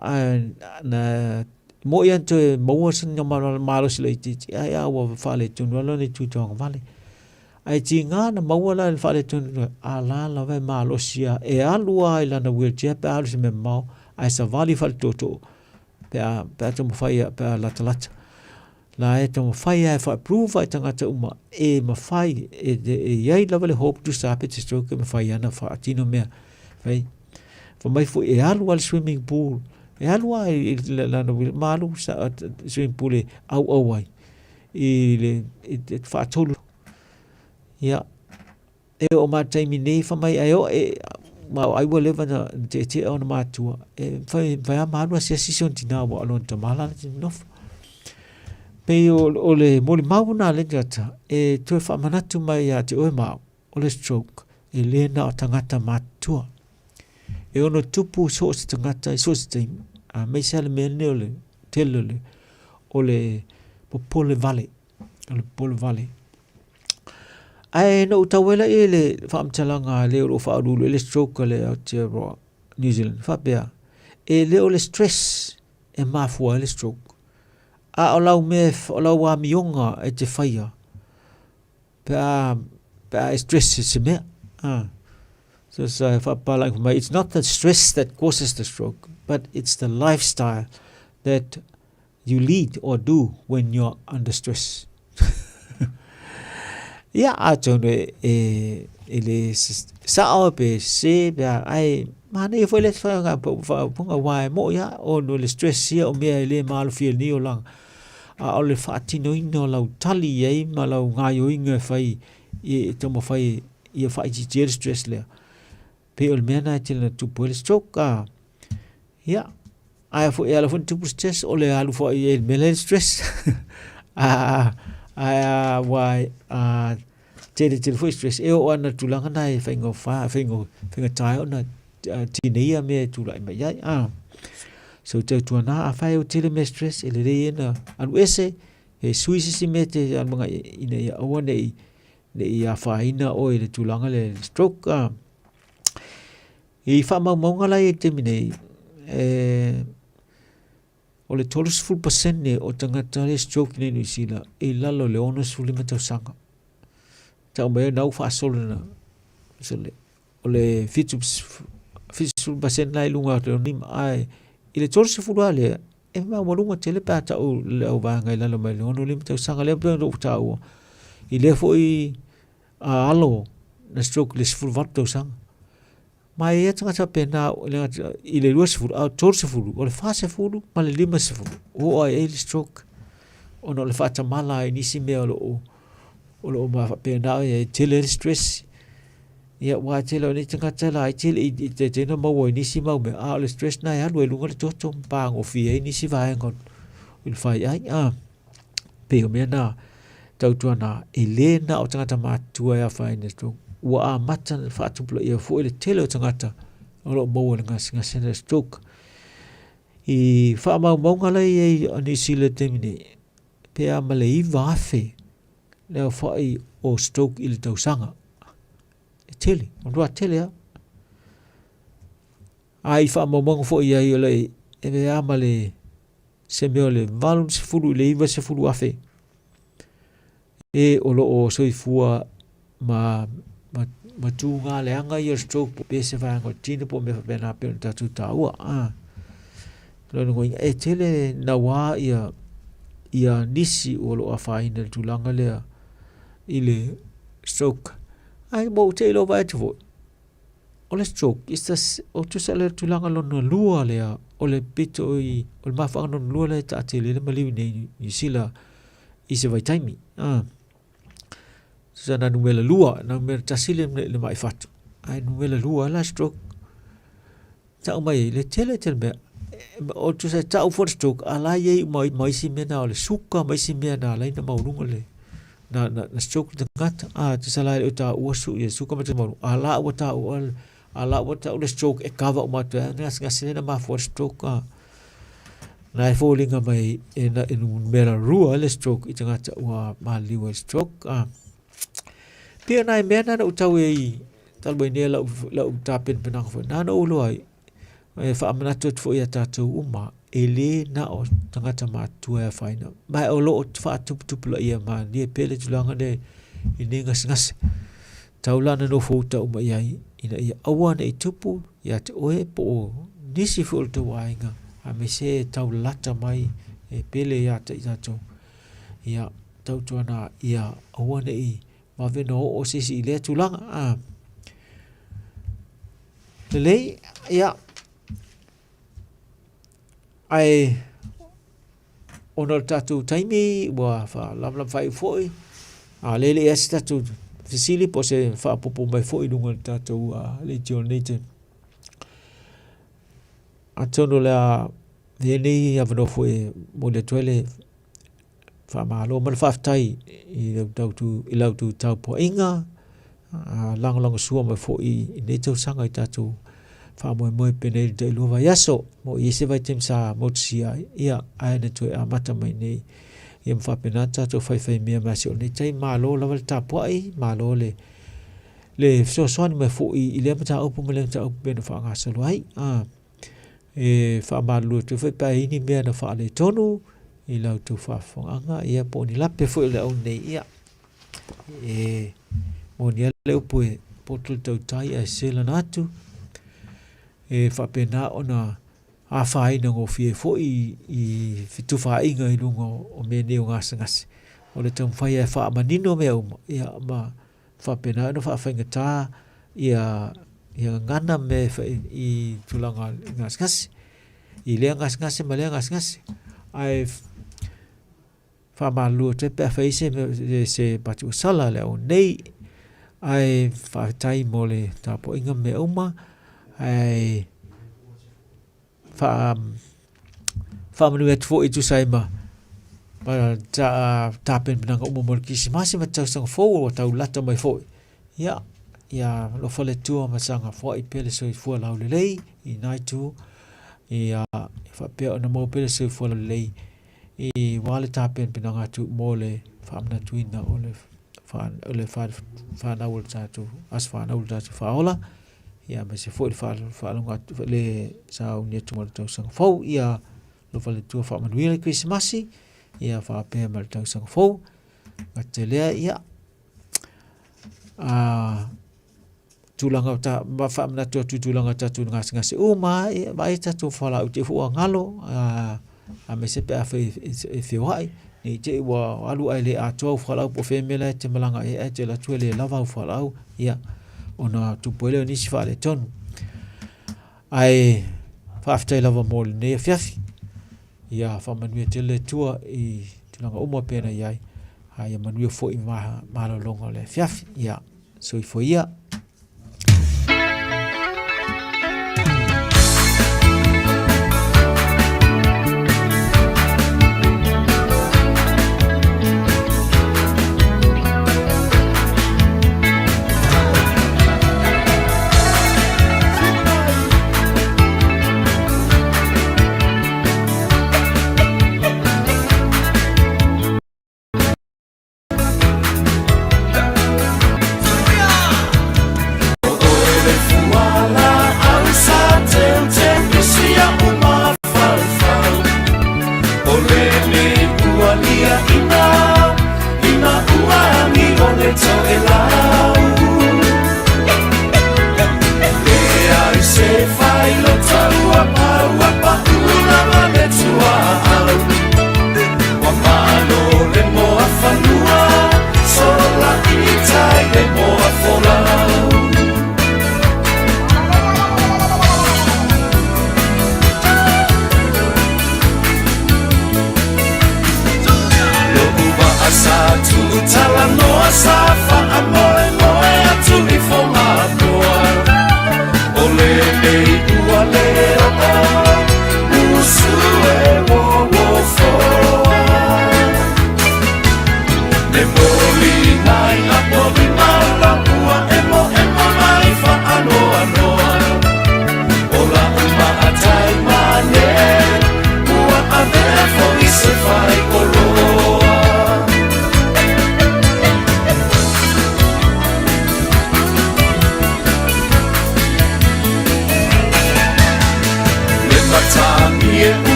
na mo ia to mo sin no malo sile ti ia o fa le tu no le tu tong vale ai tinga na mawala le fale tun ala la ve malosia alua ila na wheelchair pe alu me mau ai sa vali fal toto pe to fai pe la talat la e to fai ai fa prove ai tanga ta uma ma fai ye la vale hope to stop it stroke me fai ana fa tino me fai for mai fu alua swimming pool alua la na malu sa swimming pool au ai ile fa tolu ya o ma taimi nei fa mai ai o ma ai wo leva na te ona ma tua fa ma no sia sison tina wo alon to mala no pe o le moli mau na le gata to fa manatu mai ya te o ma o le stroke le na tangata ma tua ono tupu so se tangata so se a me sel me ne ole telole o le popole vale ai no tawela ele fam chalanga le ro fa ru le stroke le out New Zealand fa bea le o le stress ma fu le stroke a olau me olau wa mionga te faia pa stress se me so fa pa it's not the stress that causes the stroke but it's the lifestyle that you lead or do when you're under stress. Ya atono ele sa pe se ba ai mane foi le fa nga ponga wai mo ya o no le stress ya o me le mal fi ni o lang a o le fatino ino la tali ai ma la nga yo inga fai e tomo fai e fai ji stress le pe o me na til tu po le stroke ya ai fo ela fo tu stress o le alu fo e me le stress why te foi stress o ana tulanga nai fengo tai ona tinia me tu lai mai ai so te tu na fai o te me stress ele re na anu ese suisi si me te an mga ina ya o nei ya fai na o ele tulanga le stroke e fa mau ngala e te mine o le 30% ne o tangata le stroke ne New Zealand e lalo le ono suli mata sanga ta me na fa solna sole o le 50% lai lunga te ni ai ile 30% le e ma molunga tele pa ta o le va ngai lalo me ono le mata sanga le o ta o ile foi alo na stroke le sful vato sanga mai e tanga pena ile luas fulu au torse fulu o le fase fulu ma le lima se fulu o ai le stroke o no le fata mala inisi me o o lo ma pe na e tele stress ia wa tele ni tanga tala ai tele I te no mo ni si mau me a le stress na ya lo lu ngol to to pa ngo fi ni si va ngon il fai ai pe o me na tau tuana ele na o tangata matua ya fai ni stroke wa a mata fa tu plo ia fo le tele o tangata o lo mo le ngas stroke I fa mau ngala I ni si le temini pe a male I va fe le fai o stroke il tau sanga tele o do tele ai fa mau fo ia I le e be a male se me le valum se fulu le iva se fulu afe e o lo o soifua ma tu nga le anga I stroke po pe se va ngo tino po me fa na pe ta tu ta wa lo ngo e tele na wa ia nisi o lo afa ina tu langa le ile stroke ai mo te lo va tu o le stroke is o tu sala tu langa lo no lua le o le pito I o le mafa no lua le ta tele le mali ni sila I se vai taimi sana numela lua na mer tasile le mai fatu ai numela lua la stroke ta mai le tele me o tu sa ta for stroke ala ye mai si mena o le suka mai si mena la ina maulunga le na stroke de gat tu sala o ta o su ye suka ma maulu ala o ta o ala o ta o le stroke e kava o matu ngas na ma for stroke na falling mai in mera rua le stroke I tanga wa ma liwa stroke pia nai mena na utau e talbo ne la tapen penang fo na no lo ai fa amna tot fo ya tatu uma ele na o tangata matua fa ina mai o lo fa tup la ia ma ni pele tulanga de ini ngas taula na no fo ta uma ia ina ia awana I tupu ya te oe po nisi fo to wainga a me se tau lata mai e pele ya te itato ia tau tuana ia awana I ma veno o sisi le tulanga le ia ai ono tatu taimi wa fa lam fai foi le es tatu fisili po se fa popo mai foi dunga tatu le jonate atono la veni ya veno foi mo le toile fa malo mal fa tai I lau tu tau po inga lang suo mai foi ne tau sanga I tatu fa mo pene de luva yaso mo I se vai tem sa mo sia ia ai ne tu amata mai nei I fa pena tatu fai mia ma se ne tai malo la ta po ai malo le so mai foi I le mata opu mo le ta opu ben fa nga so ai e fa malo tu fa pa ini mea na fa le tonu I lau tu fa anga ia po ni lape foi le o nei ia mo ni le opu po tu tau tai a sela natu fa pena ona a fai no fie fo I fitu fa inga I lungo o me ne ngas o le tam fai fa manino me ia ma fa pena no fa ngata ia ngana me fa I tulanga ngas I le ngas me le ngas ai fa malu te pe fa se patu sala le o nei ai fa tai mole tapo inga me uma ai fa manu et fo I tu sai ma ta pen nang o mo kisi masi ma tau sang fo o tau lata mai fo ia lo fo le tu ma sanga fo I pele so I fo la le lei I nai tu ia fa pe ona mo pele so I fo la lei I wale ta pen nang atu mole fa amna tuina ole fa na ul tu as fa na ul tu fa ola ia me se foi fa longa le sa unia tu mal tau sang fo ia lo fa le tu fa manuel Christmasi ia fa pe mal tau sang fo atele ia tulanga ta ba fa na tu tulanga ta tu ngas uma ia ba ta tu fa la uti fu ngalo a me se pe a fe wai ni te wa alu ai le a tu fa la po fe mela te malanga e te la tu le lava fa la ia ona tu pole ni si fale ton ai fa after lava mol ne fiafi ia fa manu te le tua I tulanga uma pena iai Ia manuia fo I malolonga o le fiafi. Ia, soi fo ia.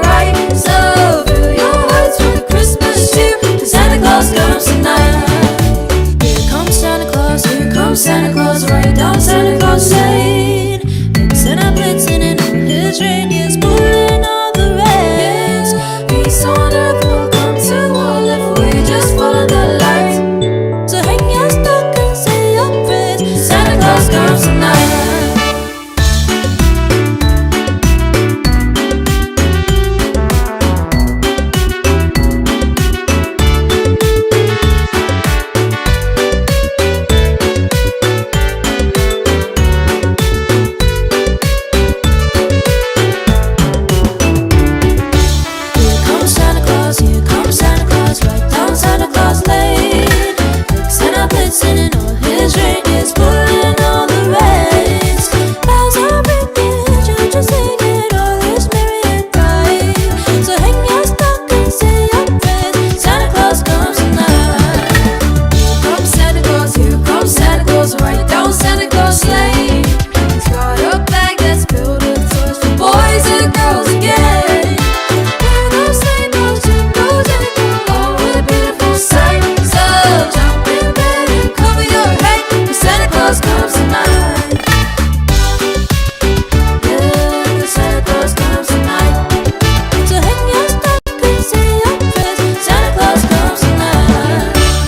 Right.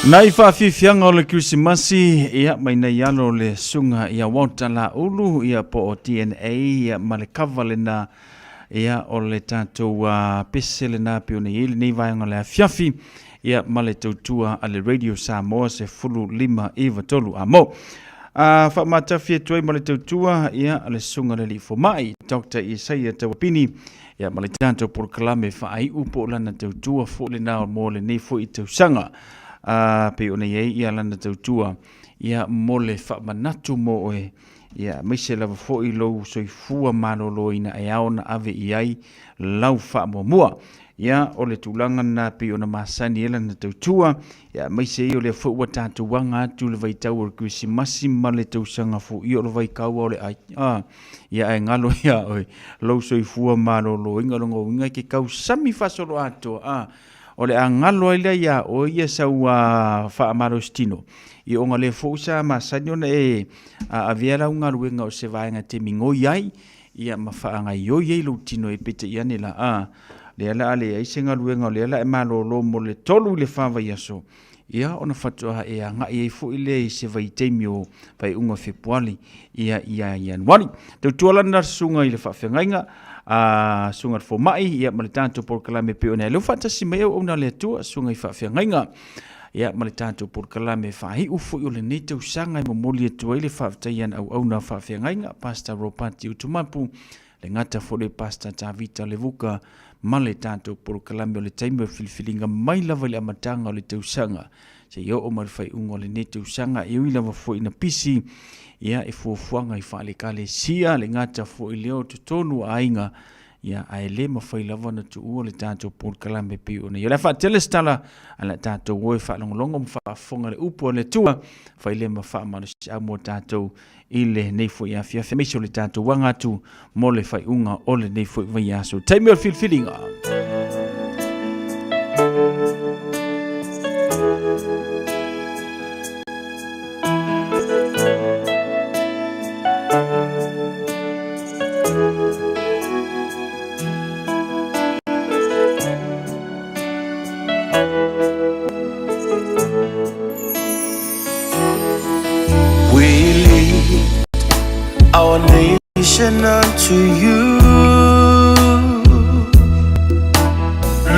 Nai whaafifianga o le Krisimasi ia mai nei alo le sunga ia wauta la ulu ia po o DNA ia ma le kawale na ia o le tātou pese le nā pio nei ili nei vaianga le afiafi ia ma le tautua a le Radio Samoa se fulu lima iwa tolu a mo. Whaamatafi e tuai ma le tautua ia a le sunga le li fomai Dr. Isaiah Tawapini ia ma le tātou por kalame whaai upo lana tautua fo le nao mo le nei fo i tausanga. Pe ona ia lana tautua ia mole whaamanatu mo oe ia meise lava fo'i lou soifua malolo ina e aona ave iai lau whaamua ia o le tūlanga na pe ona masani e lana tautua ia meise i o le fa'ua tātuanga atu le vaitau o Krisimasi ma le tausanga fo'i o le vaikaua o le ai ia e ngalo ia oe lou soifua malolo inga longo inga ke kau sami fasolo ato o le angalo ai ia o ia sau whaamarostino. I onga le fousa masani ona a viera unga ruenga o se vaenga te mingo iai, ia ma whaanga io iei lo tino e pete iane la le ala ale ai senga ruenga o le ala e malolo mo le tolu le whawa iaso. Ia ona whatua e a ngai e fo ile i se vai teimi o vai unga Februari ia Januari. Tau tualana sunga i le whawhengainga, sunga fo mai ia ma le tātou por kalame pe ona le fatasi mai o ona le tua sunga i whawhengainga ia ma le tātou por kalame whahi ufo i o le nei tau sanga i momoli e tua i le whawhtaian au na whawhengainga Pastor Ropati Utumapu le ngata fo le Pastor Tavita le vuka ma le tātou por kalame o le taime o filifilinga mai lava le amatanga o le tau sanga se yo o marwhai unga o le nei tau sanga i ui lava fo ina pisi ia e fuafuanga i whaale kale sia le ngata fo i leo tutonu a inga ia a ele mawhai lava na tu ua le tātou por kalame pi una. Ia le wha telestala a le tātou oe wha longolongo mwhaafonga le upo le tua whai le mawha manu si amo tātou i le neifo i a fiafe meisio le tātou wangatu mo le whai unga o le neifo i vai aso. Taimi o filfilinga. Our nation unto you,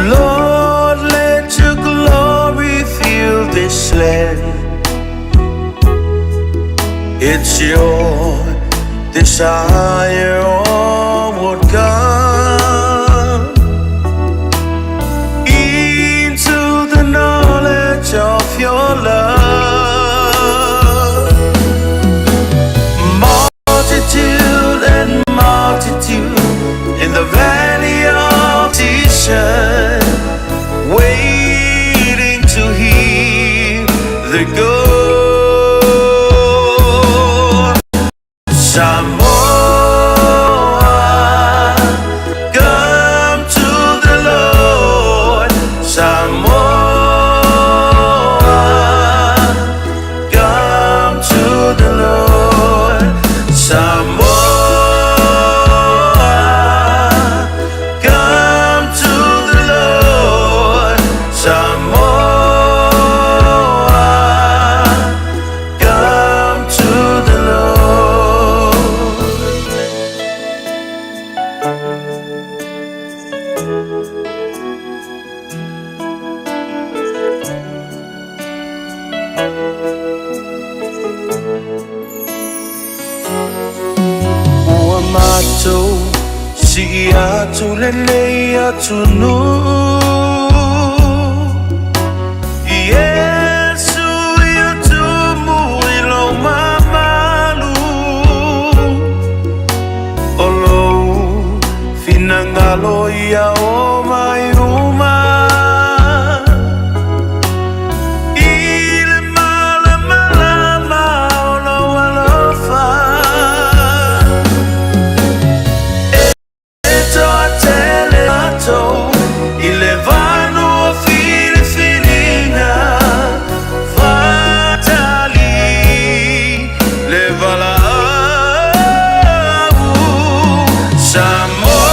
Lord, let your glory fill this land. It's your desire, onward come into the knowledge of your love. In the valley of decision, waiting to hear the good. Samoa, come to the Lord. Samoa, come to the Lord. Samoa, si atu lele atu nu Yesu yatu mu ilo mamalu Olo finangalo ya o mai uma Ile mala mala olo alofa Ilevano fili filinga fatali levala Samoa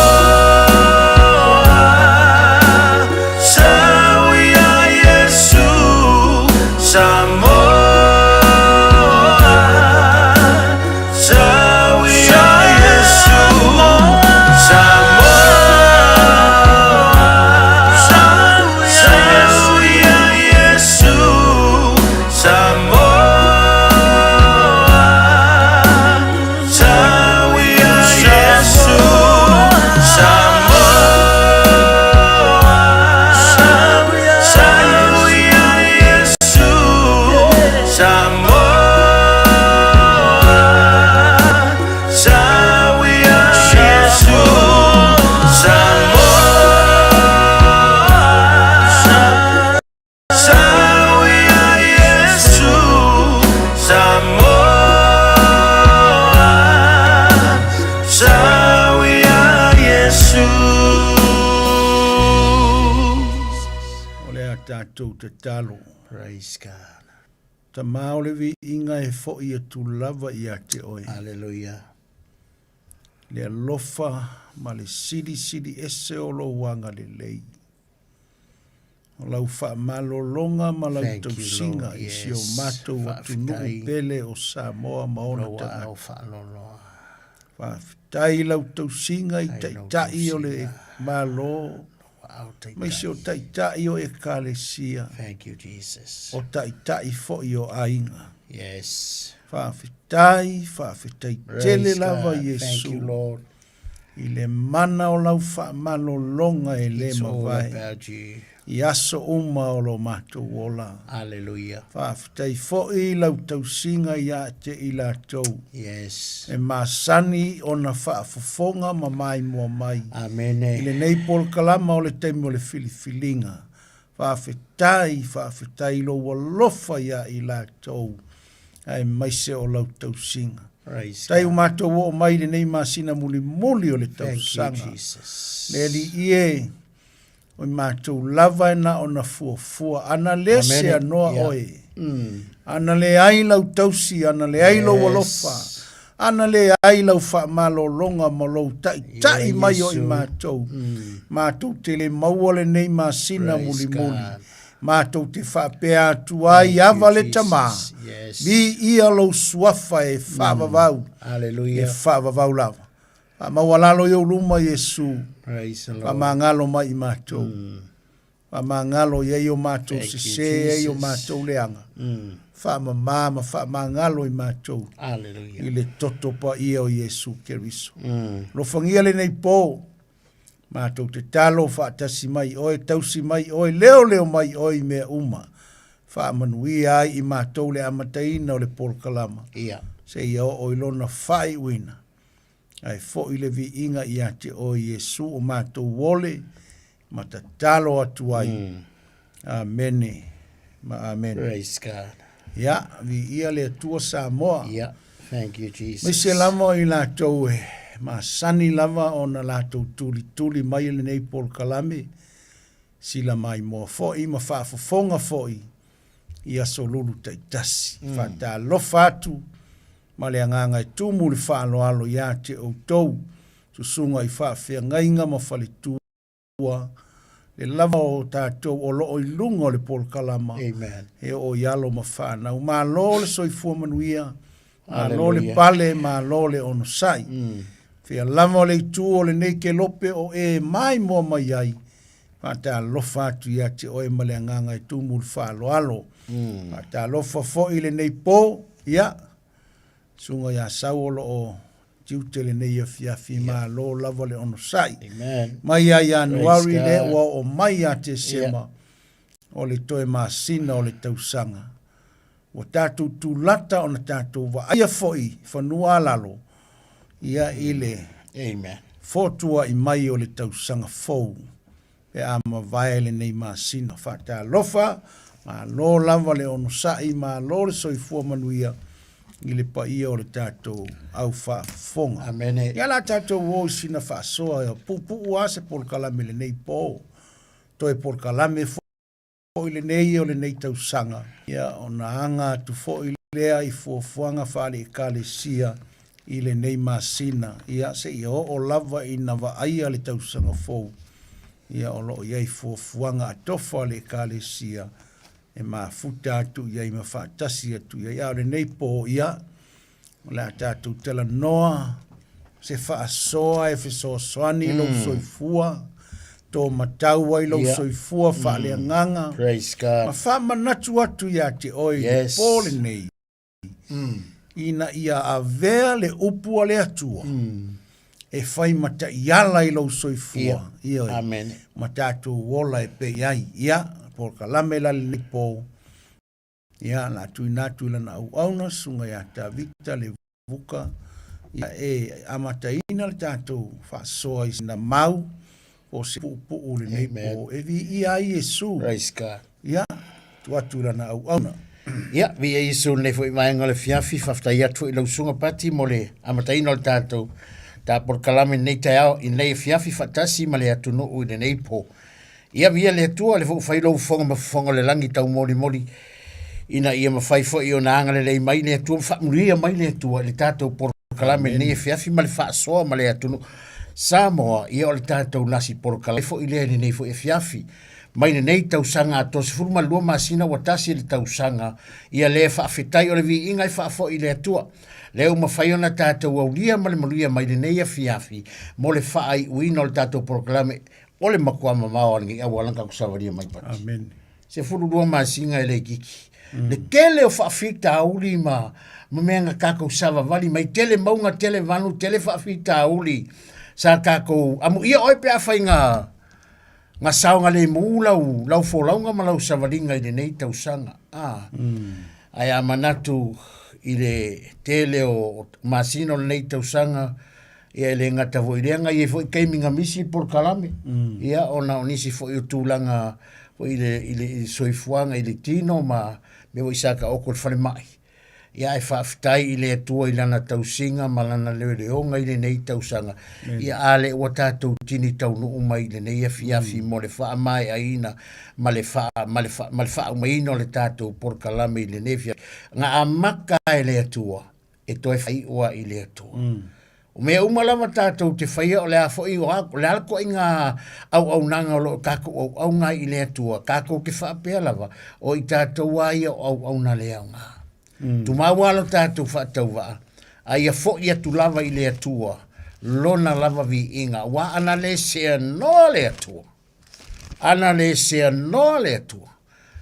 tātou te talo. Praise God. Ta maole vi inga e fo i tu lava i a te oe. Hallelujah. Le alofa ma le sidi ese o lo wanga le lei. O lau wha malolonga ma lau Thank tau you, singa Lord. i si o Yes. matou Wha atu nuu fitai. pele o Samoa maona Loa tanga. au whaaloloa. Whawhitai lau tau singa i Ai tai lau tai o le tausinga. malo. Loa au Mai si o taitai. tai tai o e kalesia. Thank you, Jesus. O tai tai fo i o ainga. Yes. Whawhitai tele Praise lava God. Yesu. Thank you, Lord. I le mana o lau wha malolonga e le It's all mawai. about you. I aso uma o lo mātou ola. Hallelujah. Whawhitai fo i lau tau singa i a te i la tau. Yes. E māsani o na whaafofonga ma mai mua mai. Amen. I le nei pol kalama o le teimo le filifilinga. Whawhitai lo walofa i a i la tau. Ai maise o lau tau singa. Praise Tai God. umātou o mai le nei māsina muli o le tau Thank you, sanga. Jesus. Le li ie. O i mātou lava na o na fua. Ana le se Amen. anoa Yeah. oe. Mm. Ana le ai lau tausi, ana le ai lau Yes. walofa. Ana le ai lau wha malolonga ma lau tai Yeah, mai o i Yesu. mātou. Mm. Mātou te le maua le nei māsina Praise muli. God. Mātou te whapea atu ai Thank you, awa le Jesus. tamā. Yes. Bi ia lau suafa e whaavavau. E Hallelujah. whaavavau lava. Mawalalo i o luma Yesu. Praise the Lord. Whamangalo mai i mātou. Whamangalo i e o mātou Thank se you, se e o Jesus. mātou leanga. Mm. Whamamama, whamangalo i mātou. I Hallelujah. le toto pa ia o Yesu Keriso. Mm. Lo whangia le nei pō. Mātou te talo whaatasi mai oe, tausi mai oe, leo mai oe mea uma. Whaamanui ai i mātou le amataina o le polkalama. Yeah. Se ia o ilona whai wina. Ai fo i le vi inga i ate o Yesu o mātou wole, ma ta talo atu ai. Amene. Ma amen. Praise God. Ia, vi ia le atua Samoa. Yeah. Thank you, Jesus. Me se lama i lātou e, ma sani lava o na lātou tuli mai le nei pol kalame, sila mai moa foi, ma whaafofonga foi, i aso lulu taitasi. Whata lofa atu, ma le anganga e tumu le whaaloalo ia te o tou, susunga i whaafea ngainga ma whale tua, le lava o tātou o loo i lunga o le pol kalama, Amen. e o ialo ma whanau, ma lo le soifua manuia, ma lo le Hallelujah. pale, ma lo le ono sai. Fia lama o le tu o le nei ke lope o e mai mua mai ai. Pata lofa atu ia te oe ma le anganga i tumu le whaaloalo. Pata lofa fo i le nei pō, ia. Sunga ia sauolo o tiute le nei a fiafi ma lo lava le ono sai. Amen. Mai ai anuari Praise le God. ua o mai a te sema. O le toe masina o le tausanga. O tātou tūlata o na tātou wa aia foi, whanua lalo. Ia ile Amen. fotua i mai o le tausanga fou. Pe ama vaele nei masina. Whata lofa, ma lo lava le ono sai, ma lo le soifua manuia. I le pa ia o le tātou au whaafonga. Amen. Ia la tātou o sina whaasoa. Pupu ua se polkalame le nei pō. Toe polkalame fo i le nei o le nei tausanga. Ia o na anga tu fo i lea i fuafuanga whale i kale sia i le nei masina. Ia se i o lava i na wa aia le tausanga fou. Ia o loo iai fuafuanga atofa le kale sia. E ma futa atu iai ma whaatasi atu iai. Ia o le nei po ia. O le atatu tela noa. Se whaasoa e whesoasoani lo soifua. Tō matau ai lo soifua whale nganga. Praise Ma God. whamanatu atu ia te oi Yes. le pole nei. Ina ia a vea le upua le atua. E whai mata iala i lo soifua. Yeah. Ia oi. Amen. Matatu wola e pe iai. Ia, por kalame la le po. Ia, la tui natu la na au auna, sunga ia ta vita le vuka. Ia e amata ina le tātou whasoa i sina mau. O se pu'u le nei po. E vi ia i Yesu. Praise God. Ia, tuatu la na au auna. Ia, vi e isu nei fo i maenga le fiafi, whaftai atu i lausunga pati mo le amataina o le tātou. Tā por kalame nei tai au i nei fiafi whatasi ma le atu no i le nei po. ia via le tua le fai lo fonga le langi tau moli ina ia mafai fo i ona anga le mai le tua fa muria mai le tua le tato por kalame ne fiafi ma le fa so ma le atunu Samoa ia o le tato nasi por kalame fo i le nei fo e fiafi mai nei tau sanga to se furma lua masina watasi le tau sanga ia le fa fitai o le vi inga fa fo i le tua le uma fai ona tato wa ulia ma le maluia mai le nei fiafi mo le fa ai uino le tato por kalame o le makua mamao ngi a wala ka kusavaria mai pati. Amen. Se furu lua masinga ele kiki. Le kele o whaafita auli ma menga kako sava vali mai tele maunga tele vanu tele whaafita auli sa kako amu ia oi pe afai nga saunga le muula u lau folaunga ma lau savaringa i le nei tausanga. Ai amanatu i le tele o masino le nei tausanga ia le ngata voirenga ia foi keiminga misi por kalame ia ona onisi foi utulanga foi ile soifuanga ile tino ma me voi saka o kol fale mai ia e fa ftai ile tua ile na tausinga malana le onga ile nei tausanga ia ale o tatu tini tau no mai ile nei fiafi mo le fa mai aina male fa mai no le tatu por kalame ile nei nga amaka ile tua e toi fai o ile tua o mea umalama tātou te whaia o le a fwoi o ako, le alko inga au nanga o lo kako au ngā i le atua, kako ke whaapea lava, o i tātou ai au na le au ngā. Tu mawalo tātou whaatau waa, a ia fwoi atu lava i le atua, lona lava vi inga, wa ana le sea no le atua, ana le sea no le atua.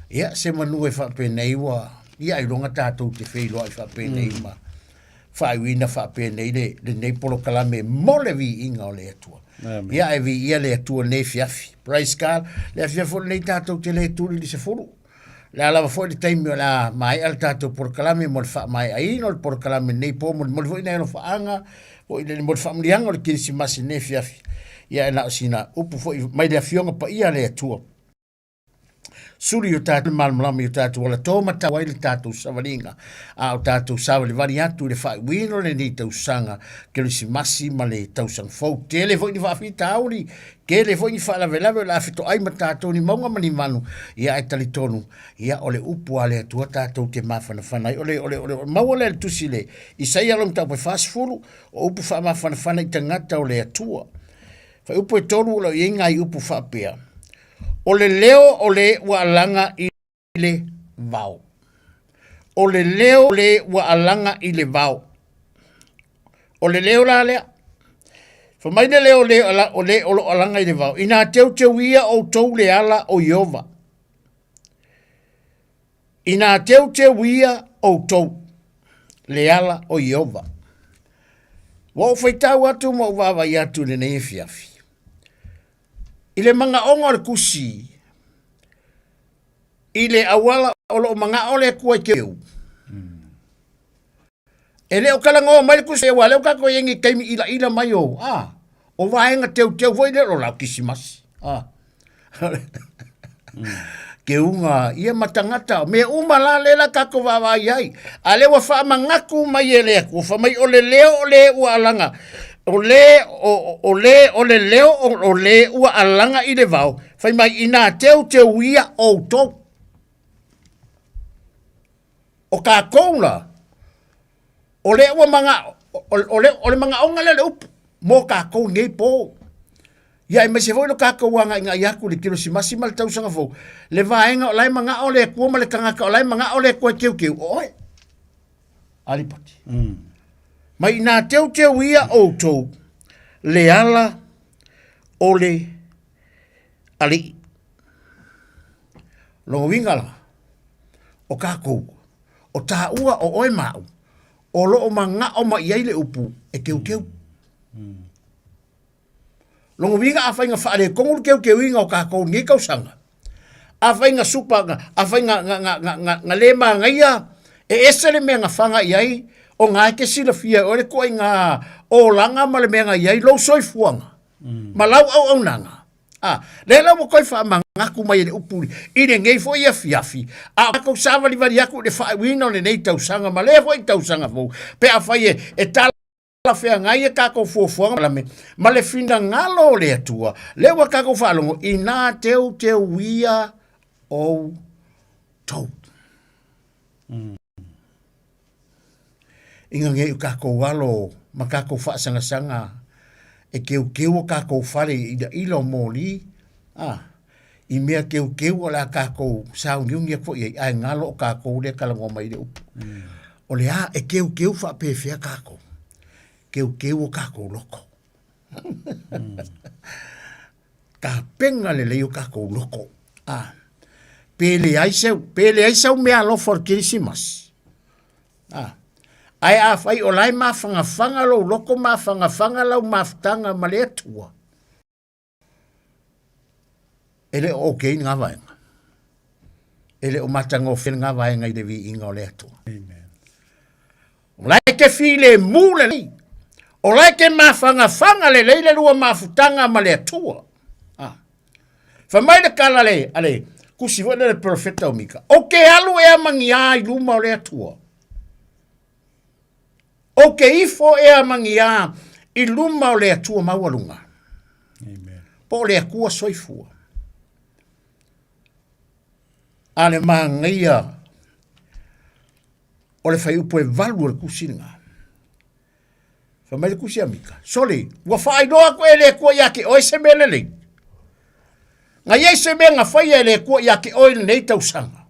Ia se manu e whaapea nei wa, ia i ronga tātou te whailo ai whaapea nei ma. Fai wina fa pe nei le nei polo kalame mole vi inga o le atua. Ia e vi ia le atua nei fiafi. Praise God, le fiafi nei tatou te le tuli di se furu. Le ala fo le taimi la mai al tatou por kalame mol fa mai ai no por kalame nei po mol vo nei no fa anga o ile mol fa mlianga le kirisi masi nei fiafi. Ia na sina upu fo mai le fionga pa ia le atua. Suri o tātou malmalama o tātou wala tōmata wai le tātou savaringa a o tātou savali vari atu le whai wino le ni tausanga ke le si masi ma le tausang fau te le fo ni whaafi tauri ke le fo ni whaalawe la fito ai ma tātou ni maunga mani manu ia ai tali tonu ia ole upu ale atua tātou te mawhana whanai ole mawale le tusi le i sai along tau pe whaasfuru o upu wha mawhana whanai tangata o le atua whai upu e tonu o le inga i upu whaapea o le leo o le waalanga i le vau. O le leo le waalanga i le vau. O le leo la lea. Whamai le leo le o le waalanga i le vau. Ina teu teu ia o tau le ala o Iova. Ina teu teu ia o tau le ala o Iova. Wa o whaitau atu ma uwawa i atu le nei fiafi. Ile manga onga le kusi. Ile awala o lo manga ole kua keu. Ele o kala ngō mai le kusi e wale o kako yengi kaimi ila mai o. O waenga teu foi le lo lau kisimasi. Ke unga ia matangata. Me umala lela kako wawa iai. Ale wa wha mangaku mai ele aku. Wha mai ole leo ole ua alanga. O le leo o le ua alanga i le vau. Fai mai ina teu ia o tau. O ka koula. O le ua manga, o le manga onga le upu. Mo ka kou ngei po. Ia i mese voi no ka kou anga inga iaku le kilo si masi mal tau sanga fo. Le vaenga o lai manga o le kua ma le kangaka o lai manga o le kua keu. Oe. Alipati. Mai nā teu ia o tau, le ala o le ali. Longo wingala, o kākou, o tā ua o oe mau, o lo o manga o ma iai le upu, e keu. Longo winga a whainga whaare kongul keu inga o kākou ngi kausanga. A whainga supa, a whainga nga lema ngaia, e esere mea nga whanga iai, o ngā ke sila fia, o le koe ngā o langa ma le mea iai, lau soi fuanga. Ma lau au nanga. Le lau mo koe wha mangaku mai le upuri, i le ngei fo ia fiafi. A kou savali vari aku le wha wino le nei tausanga, ma le fo i tausanga fo. Pe a whai e tala la fea ngai e kako fuafuanga malame, ma le fina ngalo le atua, le wa kako whalongo, i nā teu wia o tau. Inga nge u kako walo, ma kako whaasanga e keu o kako whare i lo mōli, i mea keu o la kako sauniungia po i ai ngalo o kako le kalango mai le upu. O le a e keu whapewhia kako. Keu o kako loko. Ka penga le leo kako loko. Pele ai sau mea lo for Kirisimas. Ai a fai o lai mawhanga lo loko mawhanga lau maftanga ma le atua. Ele o kei ngā vaenga. Ele o matanga o whenga ngā vaenga i le vi inga o le atua. Amen. O lai ke while mule lei. O lai ke mawhanga le leile lua mafutanga ma le atua. Whamai le kala le, ale, kusi wana le profeta o mika. O ke alu ea mangi a i luma o le atua. O ke ifo ea mangi a i luma o le atua maualunga. Amen. Po le akua soifua. Ale mangia o le fai upo e valu o le kusinga. Whamai le kusi amika. Soli, wa whai noa ko e le kua iake oi se mele lei. Nga iei se mea nga whai e le kua iake oi nei tausanga.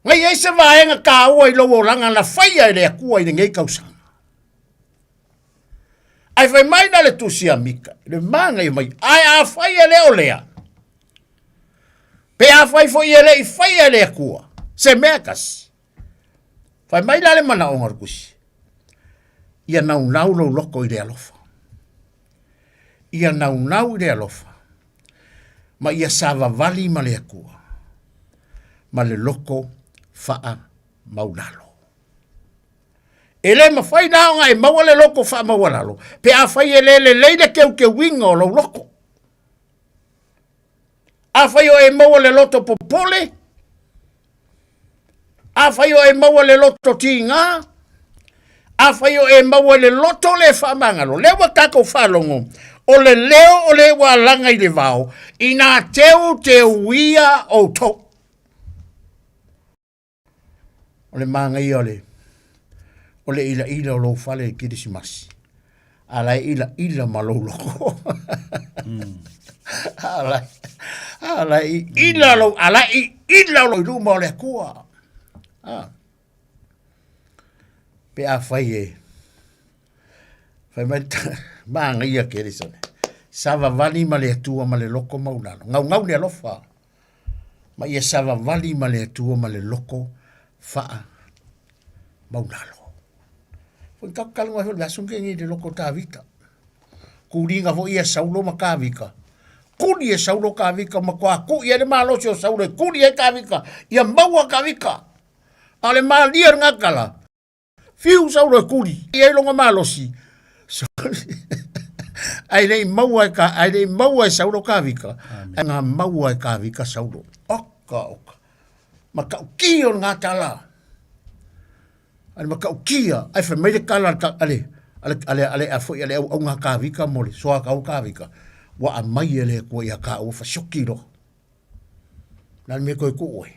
Nga iei se vaenga ka ua i lowo langa na whai e le kua i ngei kausanga. Ai whai mai na le tusi amika. Le manga i mai. Ai a whai e le o lea. Pe a fai fo i fai ele kua. Se mekas. Fai mai lale mana o ngarkusi. Ia nau lo loko i le alofa. Ia nau i le alofa. Ma ia sava vali ma le kua. Ma le loko faa maunalo. Ele ma fai nao ngai maua le loko faa maunalo. Pe a fai ele leile ke winga o lo loko. A fai o e maua le loto popole. A fai o e maua le loto tinga. A fai o e maua le loto le whamangalo. Lewa kako whalongo. O le leo o le walanga i le vao. I nā te wia o to. O le manga i ole. O le ila o lo whale Kirisimas. A lai ila maloloko. Alai ila lo luma o le kua. Pe a fai mai manga ia kere sone. Sava vali ma le atua ma le loko maunalo. Ngau le alofa. Ma ia sava vali ma le atua ma le loko faa maunalo. Fui kakalunga hoi asunke ngi le loko tāwika. Kuringa fo ia saulo ma kāwika. Kuri e saulo kāwika ma kua ku ia le mālosi o saulo e kuri e kāwika. Ia maua kāwika. Ale mālia ngakala. Fiu saulo e kuri. Ia ilonga mālosi. Ai rei maua e saulo kāwika. Ngā maua e kāwika saulo. Oka. Ma kauki o ngā tala. Ale ma kaukia. Ai wha meire kala ale a foi ale au ngā kāwika mole. Soa kau kāwika. Wa a mai ele ko ia ka o fa shokiro. Nan me ko oi.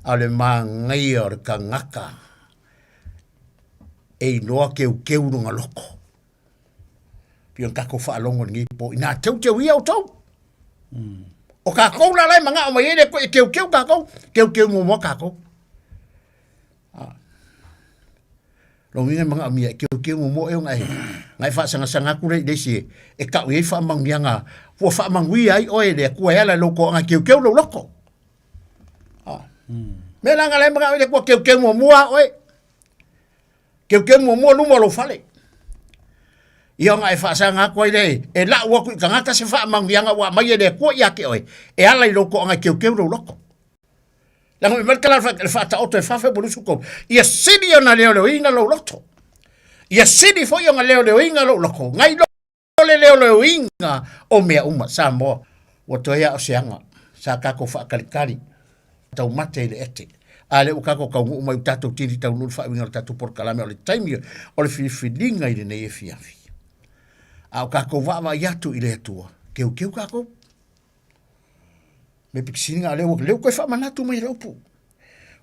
Ale ma ngai or ka ngaka. E noa ke runga loko. Pion ka ko fa longo ngi po ina tau ia o tau. O ka ko la lai manga o mai ele ko ke ka ko ke mo ka ko. Lo winga mga amia ke mo e ngai fa sanga ku le desi e ka wi fa mang yanga fo fa mang wi ai o e le ku ela loko nga ke lo loko me la ngale mga le ko ke mo oi ke mo lu mo lo fale ia ngai fa sanga ku le e la wa ku ka ngata se fa mang yanga wa mai le ku ya ke oi e ala loko nga ke lo loko la mo mer kala fa ta auto fa bolu suko ia sidi ona leo ina lo loto ia sidi fo ia leo ina lo loko ngai le leo ina o mea uma Samoa o to ia oseanga sa ka ko fa kalikari tau mate le ete Ale o kako ka ngu mai tatou tiri tau nul wha winga tatou por kalame o le taimi o le whiwhilinga i le nei e fiafi. A o kako wawa iatu i le atua. Keu kako. Me pikisinga a leo koe wha manatu mai raupu.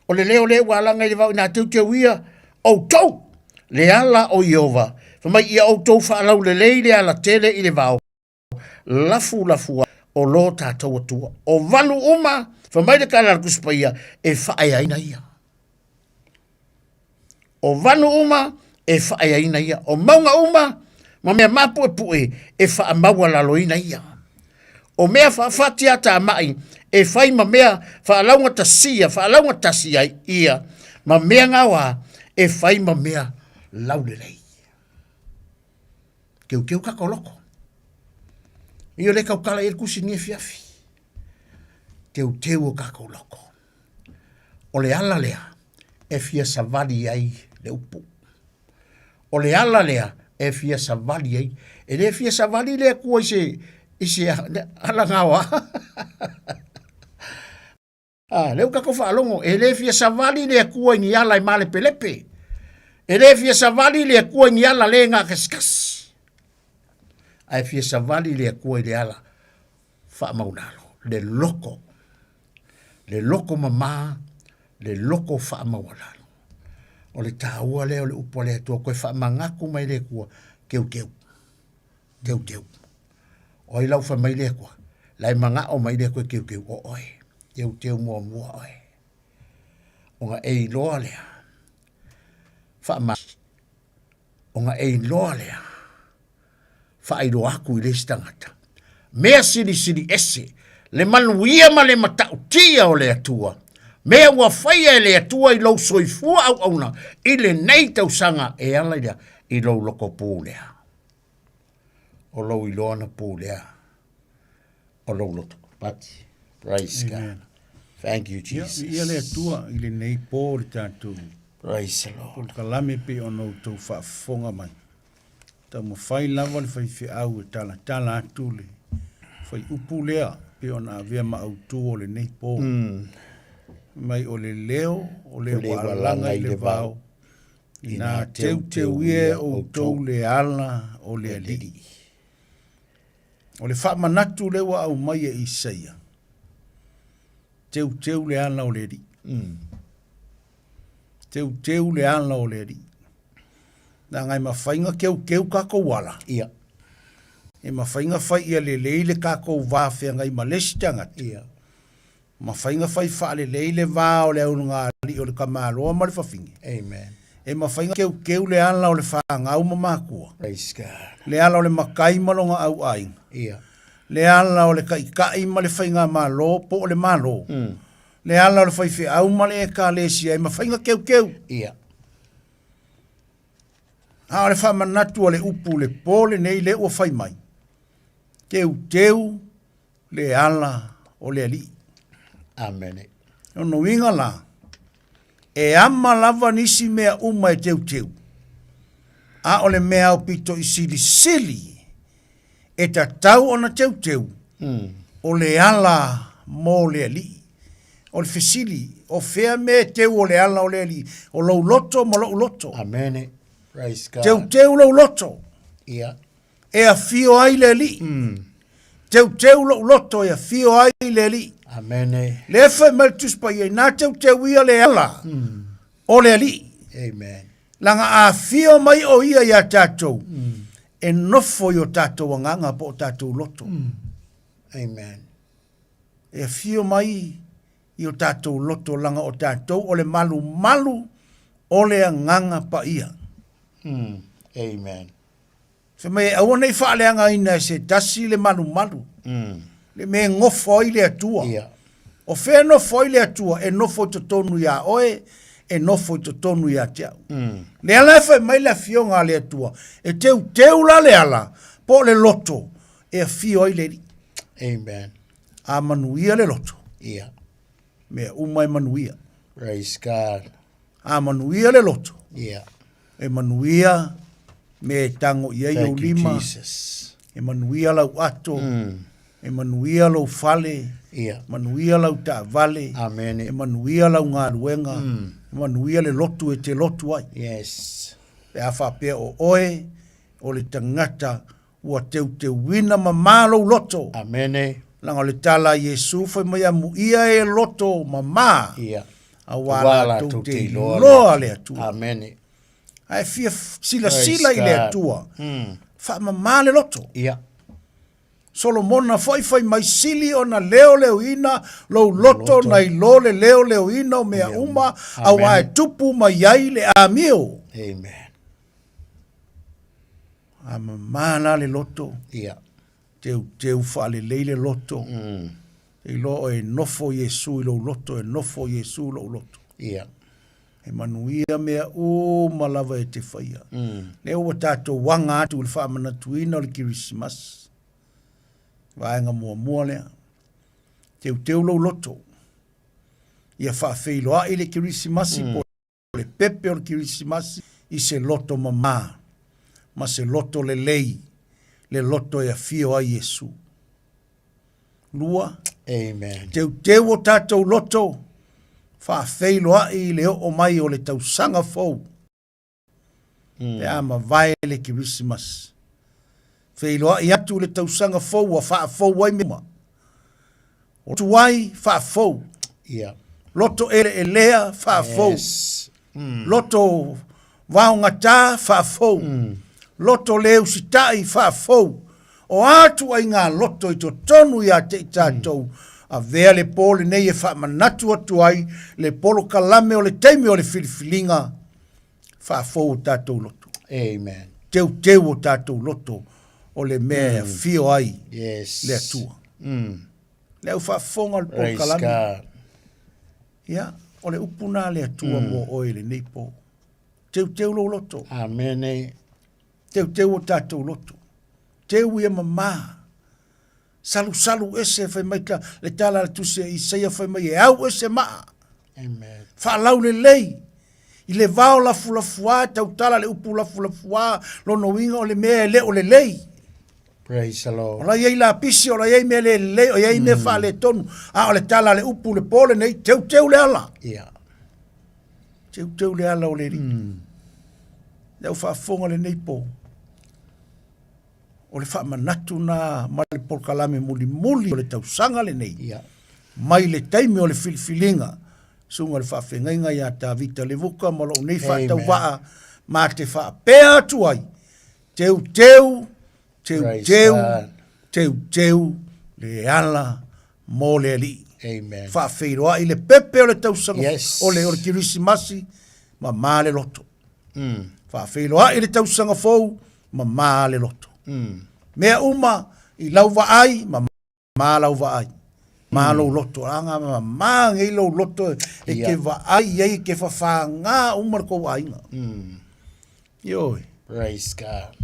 O le leo walanga i le vau ina teu ia o tau. Le ala o Iova. Whamai ia o tau wha alau le leile ala tele i le vau. Lafu o lo tātou atua. O valu uma, whamai le kāna kuspa ia, e whaeaina ia. O valu uma, e whaeaina ia. O maunga uma, ma mea mapu e pue, e whaamaua laloina ia. O mea whaafati ata mai, e whai ma mea whaalaunga tasia ia, ma mea ngawa, e whai ma mea laulelei. Keu kako loko. Io le kaukala e kusi ni fiafi. Teu o kako loko. O le ala lea, e fia savali ai le upu. O le ala lea, e fia savali ai. E le fia savali lea kua isi ala ngawa. Leu kako whaalongo, e le fia savali lea kua ni ala i male pelepe. E le fia savali lea kua ni ala le ngā kaskas. Ai fia savali le kua i le ala wha maunalo. Le loko mama, le loko wha maunalo. O le tāua leo le upo le atua koe wha mangaku mai le kua keu. Teu. O i lau wha mai le kua. Lai manga o mai le kua keu o oe. Teu mua oe. O nga ei loa lea. Wha ma. O nga ei loa lea. Whaero aku i le stangata. Mea siri ese, le manuia ma le matautia o le atua. Mea ua whaia le atua i lau soifua au auna, i le nei tausanga e ala i lau loko pūlea. O lau i loana pūlea. O lau loto. Pati. Praise God. Thank you, Jesus. Ia le atua i le nei pō le tātou. Praise the Lord. Pol kalame pe ono tau whaafonga mai. Ta mo fai lava le fai fi au e tala atu le fai upu lea pe ona avea ma au tu o le nei pō. Mai o le leo, o le walanga i le vau. Ina teu ie o tau le ala o le aliri. O le wha manatu le wa au mai e Isaia. Teu le ala o le ri. Teu le ala o le ri. Na ngai mawhainga keu kako wala. Ia. E mawhainga whai ia le leile kako wāwhia ngai malesi tangati. Ia. Mawhainga whai wha le leile wā o le aununga ali o le kamaroa ma le whawhingi. Amen. E mawhainga keu le ala o le whaangau mamakua. Praise God. Le ala o le makai malonga au ainga. Ia. Le ala o le kai ma le whainga malo po o le malo. Le ala o le whaiwhi au ma le e ka lesia. E mawhainga keu. Ia. A le wha manatu o le upu le pole nei le ua whai mai. Teu le ala o le ali. Amen. Ono inga la. E ama lava nisi mea uma e teu. A o le mea o pito i sili. E ta tau ona teu. O le ala mo le ali. O le fesili. O fea me teu o le ala o le ali. O lau loto mo lau loto. Amen. Praise God. Teu lau loto. Ia. E a fio ai le li. Teu lau loto e a fio ai le li. Amen. Le fai maltus pa ia na teu ia le ala. O le li. Amen. Langa a fio mai o ia ia tātou. E nofo i o tātou anganga po o tātou loto. Amen. E a fio mai i o tātou loto langa o tātou o le malu o le anganga pa ia. Amen. Se me aua nei whaaleanga ina se tasi le malu. Le me ngofo i le atua. Ia. O whea nofo i le atua e nofo i to tonu ia oe e nofo i to tonu ia teau. Le ala e whai mai le fionga le atua. E teu la le ala po le loto e a fio i le ri. Amen. A manuia le loto. Ia. Mea umai manuia. Praise God. A manuia le loto. Ia. E manuia me tango ia i o Thank you, lima. Jesus. E manuia lau ato. E manuia lau fale, Ia. manuia lau ta vale, Amen. e manuia lau ngā ruenga, e manuia le lotu e te lotu ai. Yes. E a whapea o oe, o le tangata, ua te wina ma mālo loto. Amen. Langa le tala Yesu, whai mai amu ia e loto ma mā. Ia. A wala Wala tau tau te te loa loa le atua. Amen. Ai fia sila Praise i le God. atua. Wha ma mā le loto. Ia. Solomona whai mai sili o na leo ina, lou loto na i lole leo ina o mea uma, a wae tupu mai ai le amio. Amen. A ma mā le loto. Ia. Teu wha le leile loto. I lo e nofo Yesu i lo loto, e nofo Yesu lo loto. Ia. E manuia mea o malawa e te whaia. Leo wa tātou wanga atu le wha manatuina o le Kirisimas. Vaenga mua lea. Teu lo loto. Ia wha whailoa i le Kirisimasi po le pepe o le Kirisimasi i se loto mamā. Ma se loto le lei. Le loto e a fio a Yesu. Lua. Amen. Teu o tātou loto. Wha whailoa i le o mai o le tausanga fau. Pe ama vai le Kirisimas. Whailoa i atu le tausanga fau a wha fau wai mema. O tuai wha fau. Ia. Loto e lea wha fau. Yes. Loto vaonga tā wha fau. Loto leu sitai wha fau. O atu ai ngā loto i to tonu i a te tātou. A vea le pole nei e wha manatu atu ai. Le polo kalame o le teimi o le filifilinga. Wha fau o tātou loto. Amen. Teu o tātou loto. O le mea fio ai. Yes. Le atua. Leu wha fonga le polo Praise kalame. God. Ia. O le upuna le atua mo oe le neipo. Teu lo loto. Amen. Teu o tātou loto. Teu ia mamā. Salu ese whai mai ka le tala le tuse i seia whai mai e au ese maa. Amen. Whaalau le lei. I le vao la fulafua, tau tala le upu la fulafua, lono winga o le mea le o le lei. Praise the O Lord. la iei la pisi, o la iei mea le lei, o iei mea wha le tonu. A o le tala le upu le pole nei, teu le ala. Ia. Teu le ala o le ri. Leu whaafonga le nei po. O le wha manatu na ma le polkalame muli o le tausanga le nei. Ia. Mai le taimi o le filifilinga. Sunga le whawhengainga i a tā vita le vuka, ma lo nei whatau Amen. waa, ma te whapea atu ai. Teu, le ala, mo le ali. Amen. Whawheiroa i le pepe o le tausanga, Yes. o le Kirisimasi, ma mā le loto. Whawheiroa i le tausanga fou, ma mā le loto. Mea uma, i lau vaai, ma mā lau vaai. Mā lau loto, anga ma mā ngei lau loto, e ke vaai, ei ke whawhanga umar ko vainga. Ioi, Praise God.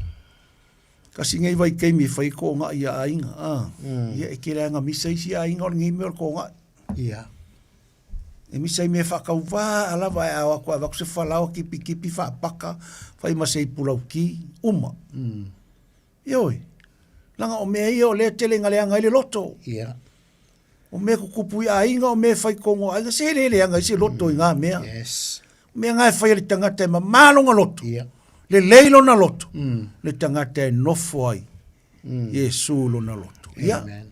kasi ngei vai keimi whai ko ngā ia ainga. Ia e ke reanga misa isi ainga o ngei mea ko ngā. Ia. E misa i mea whakau wā, ala vai awa koe, waku se whalau kipi whapaka, whai masei pulau ki, uma. Ioi, langa o mea ia o lea tele ngaleanga i le loto. Ia. O mea kukupu i ainga, o mea whai kongo ainga, se le leanga i se loto i ngā mea. Yes. Mea ngai whai le tangata e mamalonga loto. Ia. Le leilo na loto. Le tangata e nofo ai. Yesu lo na loto. Ia. Amen.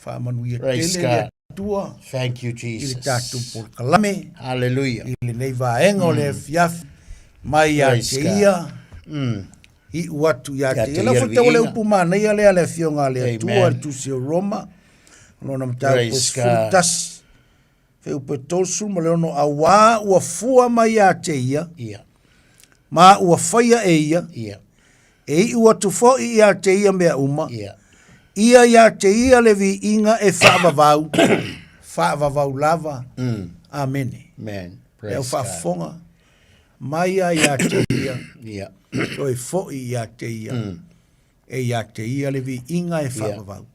Whamanu ia Praise tele le God. atua. Thank you, I le Jesus. tātou por kalame. Hallelujah. I le nei vaenga o le fiafi. Mai a Praise te God. ia. I uatu ia Ia te te ia. La ia futa o le viinga. upu mana ia lea le fionga le atua. Amen. Tu se Roma. Lona mtau Praise po God. fultas. Fe upe tosu ma leono awa ua fua mai a te ia. Ia. Ma ua whaia e ia. Ia. E i ua tufo i a te ia mea uma. Ia. Ia ia te ia le vi inga e whaavavau. Whaavavau lava. Amene. Man. Leo Praise God. whaafonga. Mai a ia te ia. Ia. O e fo i a te ia. E ia te ia le vi inga e whaavavau.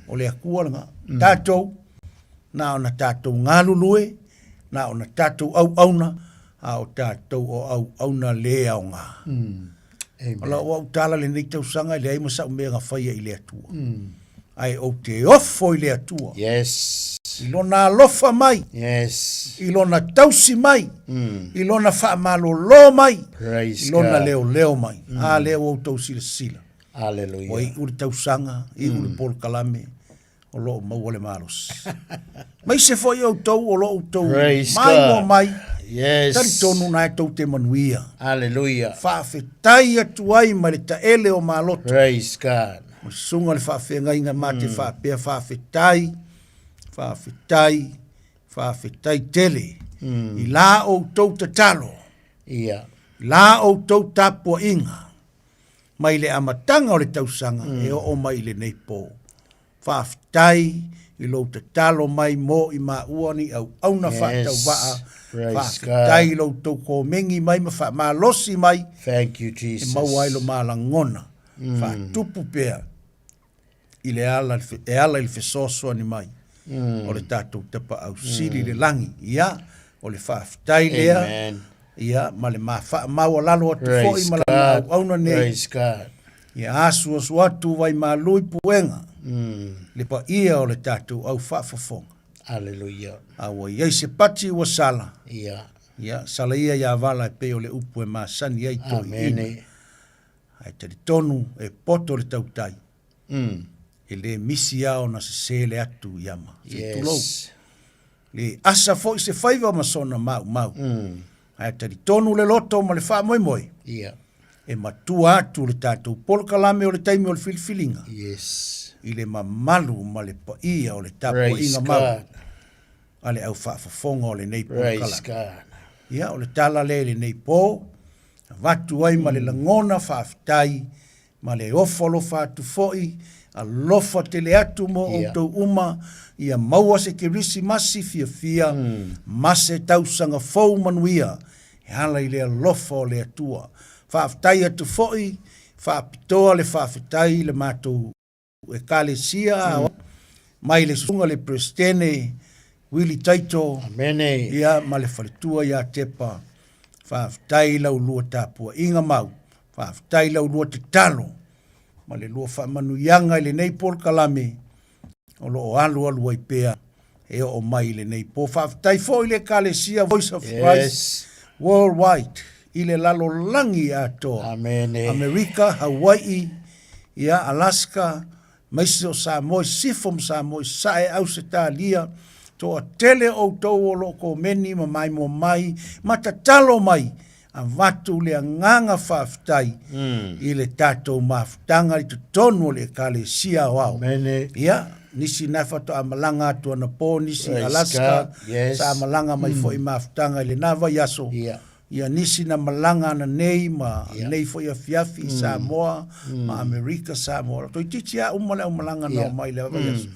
O le akuaranga. Tātou. Na o na tātou ngālulue. Na o na tātou au auna. A o tātou o au auna lea o ngā. Amen. Ala o au tala le nei tausanga le ai masa mea ngā whaia i le atua. ai o te ofo i le atua. Yes. I lona alofa mai, Yes. i lona tausi mai, Mm. i lona whaamalolo mai, Praise i lona God. leo mai. A leo o tau sila. Hallelujah. O i uri tausanga, i uri pol kalame, o loo mau le maros. Mai se foi o tau, o loo tau, Praise mai God. mo mai, Yes. tari tonu na e tau te manuia. Hallelujah. Whaafetai atu ai ma le taele o maloto. Praise God. O sunga le whaafenga inga ma te whaapea whaafetai tele. I la o tau tatalo, Yeah. la o tau tapua inga. Mai le amatanga o le tausanga e o mai le neipo. Whaafetai i lo tatalo mai mo i maua ni au auna whaatau waa. Praise Whaafetai God. lo tau ko mengi mai ma whaamalosi mai. Thank you, E Jesus. mauailo malangona. Whaatupu pea. I le ala, e ala il fesoso ni mai. O le tātou tapa au siri le langi. Ia, o le whaafetai lea. Amen. Ia, ma le maua lalo atu fo i Praise ma la God. au auna nei. Praise God. Ia asu asu atu vai malui puenga. Mm. Le pa ia o le tātou au whaafafonga. Hallelujah. Awa iai se pati ua sala. Yeah. Ia, sala ia ia vala e pe o le upu e masani ai to ina. Amen. Ai tari tonu e poto le tautai. Mm. E le misi ao na se le atu iama. Se tulou. Yes. Le asa fo i se faiva masona mau. Mm. Ai tari tonu le loto ma le wha moi. Yeah. E matua atu le tātou polkalame o le taimi o le filifilinga. Yes. I le mamalu ma le paia o le tapo Praise inga mau. God. A le au whaafafonga o le nei Praise polkalame. God. Ia o le tala le nei pō. Vatu ai ma le langona whaafetai. Ma le ofolo whaatu foi. A lofa te le atu mo o tau uma. Ia maua se ke risi masi fia. Mase tausanga fau manuia. E hala i le lofa o le atua. Whaafetai atu foi. Whaapitoa le whaafetai le mātou e kale sia. Mai le sunga le prestene. Willi Taito. Amen. Ia ma le whaletua ia tepa. Whaafetai lau lua tāpua inga mau. Whaafetai lau lua te talo. Ma le lua whaamanu ianga i le nei pol kalame. O lo o alu ai pea. E o mai le nei po. Whaafetai fo i le kalesia Voice of Christ. Worldwide. I le lalo langi atoa. Amen. Amerika, Hawaii, ia Alaska, maisi o Samoa, sifom Samoa, sae au se tālia, to a tele o tau o loko meni ma mai mo mai, matatalo mai, a watu le nganga whaafetai, i le tātou mawhtanga i tu tonu le kale sia wau. Amen. Ia, nisi nafato a malanga atua na po, nisi Praise Alaska, God. Yes. sa malanga mai fo i mawhtanga i le nava yaso. Yeah. Ia nisi na malanga na nei ma nei fo ia fiafi Samoa ma Amerika Samoa to titi a umala malanga na mai le va yes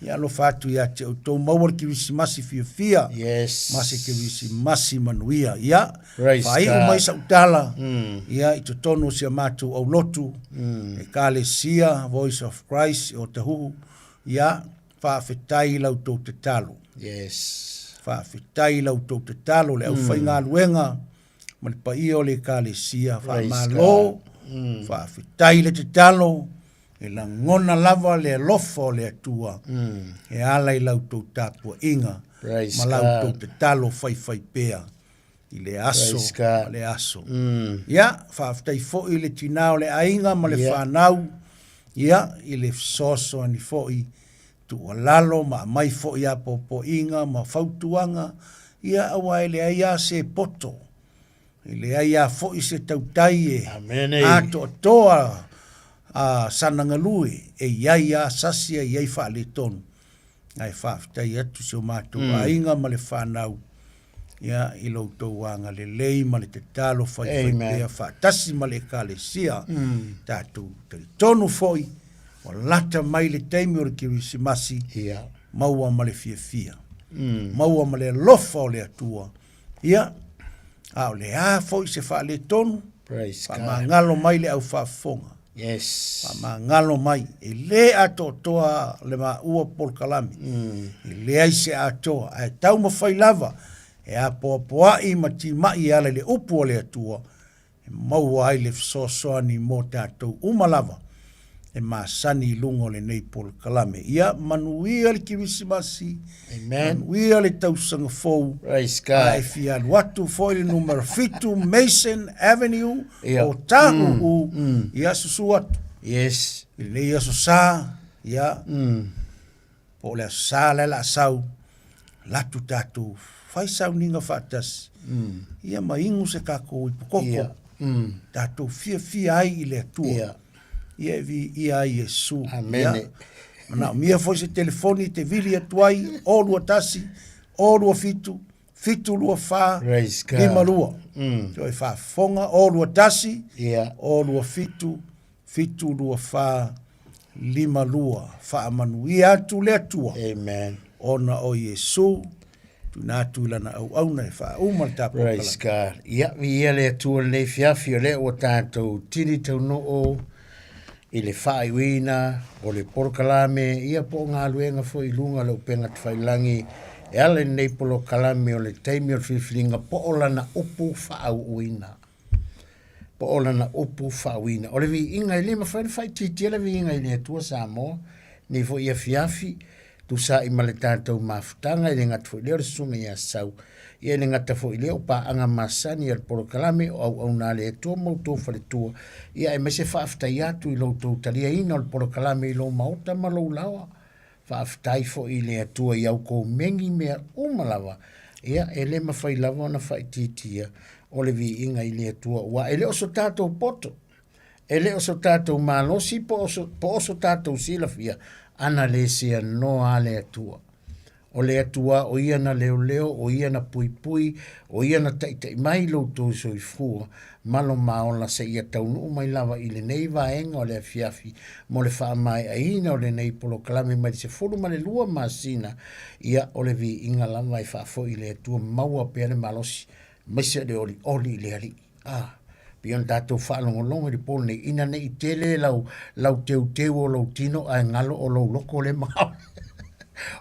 ia lo fatu ia te to mawar ki visi masi fia Yes. masi ki visi masi manuia ia Praise vai God. o mai sa utala ia i to tonu sia matu au lotu e kale sia Voice of Christ o te hu ia fa fetai lau to te talo Yes. fa fetai lau to te talo le au fainga luenga ma le paia o le kalesia whaamalo, whaafitai le te talo, e la ngona lava le alofa o le atua, e ala i lau tau tāpua inga, Praise ma lau God. tau te talo whai pea, i le aso, Praise God. ma le aso. Ia, whaafitai fo i le tinao le ainga, ma le whanau, ia, i le soso ani fo i tu alalo, ma mai fo i apo inga, ma fautuanga, ia awa e le aia se poto, i le aia fo i se tautai e Amen. a toa a sanangalui e iai a sasia i ai wha le tonu. Ai whaafitai atu se o mātou a inga ma le whanau. Ia i lau tau wanga le lei ma le te talo whai pia whaatasi ma le ka le sia. Tātou tari tonu foi o lata mai le teimi o le kirisimasi. Yeah. Maua ma le fia. Maua ma le lofa o le atua. Ia a o le a foi se wha le tonu. Praise Pa God. mangalo mai le au whafonga. Yes. Pa mangalo mai. E le ato toa le ma ua polkalami. E le ai se atoa. E tau ma whai lava. E a poa i ma ti mai ala le upu o le atua. E maua ai le sosoani mo tātou umalava. e masani lungo le nei pol kalame. Ia manuia le kirisimasi. Amen. Manuia le tausanga fou. Praise Ai God. fia watu foi le numero fitu Mason Avenue Ia. o Tahu ia susu atu. Yes. I le ia so sa ia po le sa le la sau latu tatu fai sau ninga fatas. Ia maingu se kako i pokoko. Ia. Tatu fia ai i le atua. Ia. Ia vi ia Yesu. Amen. Mana mia foi se telefoni te vili atuai o lua tasi, o lua fitu lua fa, Praise God. lima lua. Toi fa fonga o lua tasi, Ia. o lua fitu lua fa, lima lua. Fa manuia atu le atua. Amen. Ona o Yesu, tu na tu lana au na fa umal tapo. Praise God. Ia vi ia le atua le fiafi o le o tātou tini tau no o i le whaiwina o le porokalame ia po ngā luenga fo i lunga le upenga twailangi e ale nei polo kalame o le teimi o whiwhiringa po o lana upu whauwina. Po o lana upu whauwina. O le vi inga i le mawhaina whai titi le vi inga i le atua Samoa ni fo ia fiafi tu sa i male tātou mafutanga i le ngatu leo le sunga ia sau. Ia le ngata fo i leo pa anga masani al porokalame o au nā le atua mautou whare tua. Ia e mese whaaftai atu i loutou talia ina al porokalame i lo maota ma lou lawa. Whaaftai fo i le atua i au kou mengi mea umalawa. Ia e le mawhai lawa na whai titia o le vi inga i le atua. Wa e le oso tātou poto. E le oso tātou malosi po oso tātou silafia. Ana le sea no a le atua. O le atua o ia na leo leo, o ia na pui pui, o ia na taitai mai lo tō so i fua, malo maola se ia taunu mai lava i le nei vaenga o le afiafi, mo le wha mai aina o le nei polo kalame mai se fulu ma le lua masina, ia o le vi inga lava i whaafo i le atua maua pēne malosi, mai se le oli le ali. Pion tātou whaalongolongo i polo nei, ina nei i tele lau teu o lau tino ai ngalo o lau loko le mao.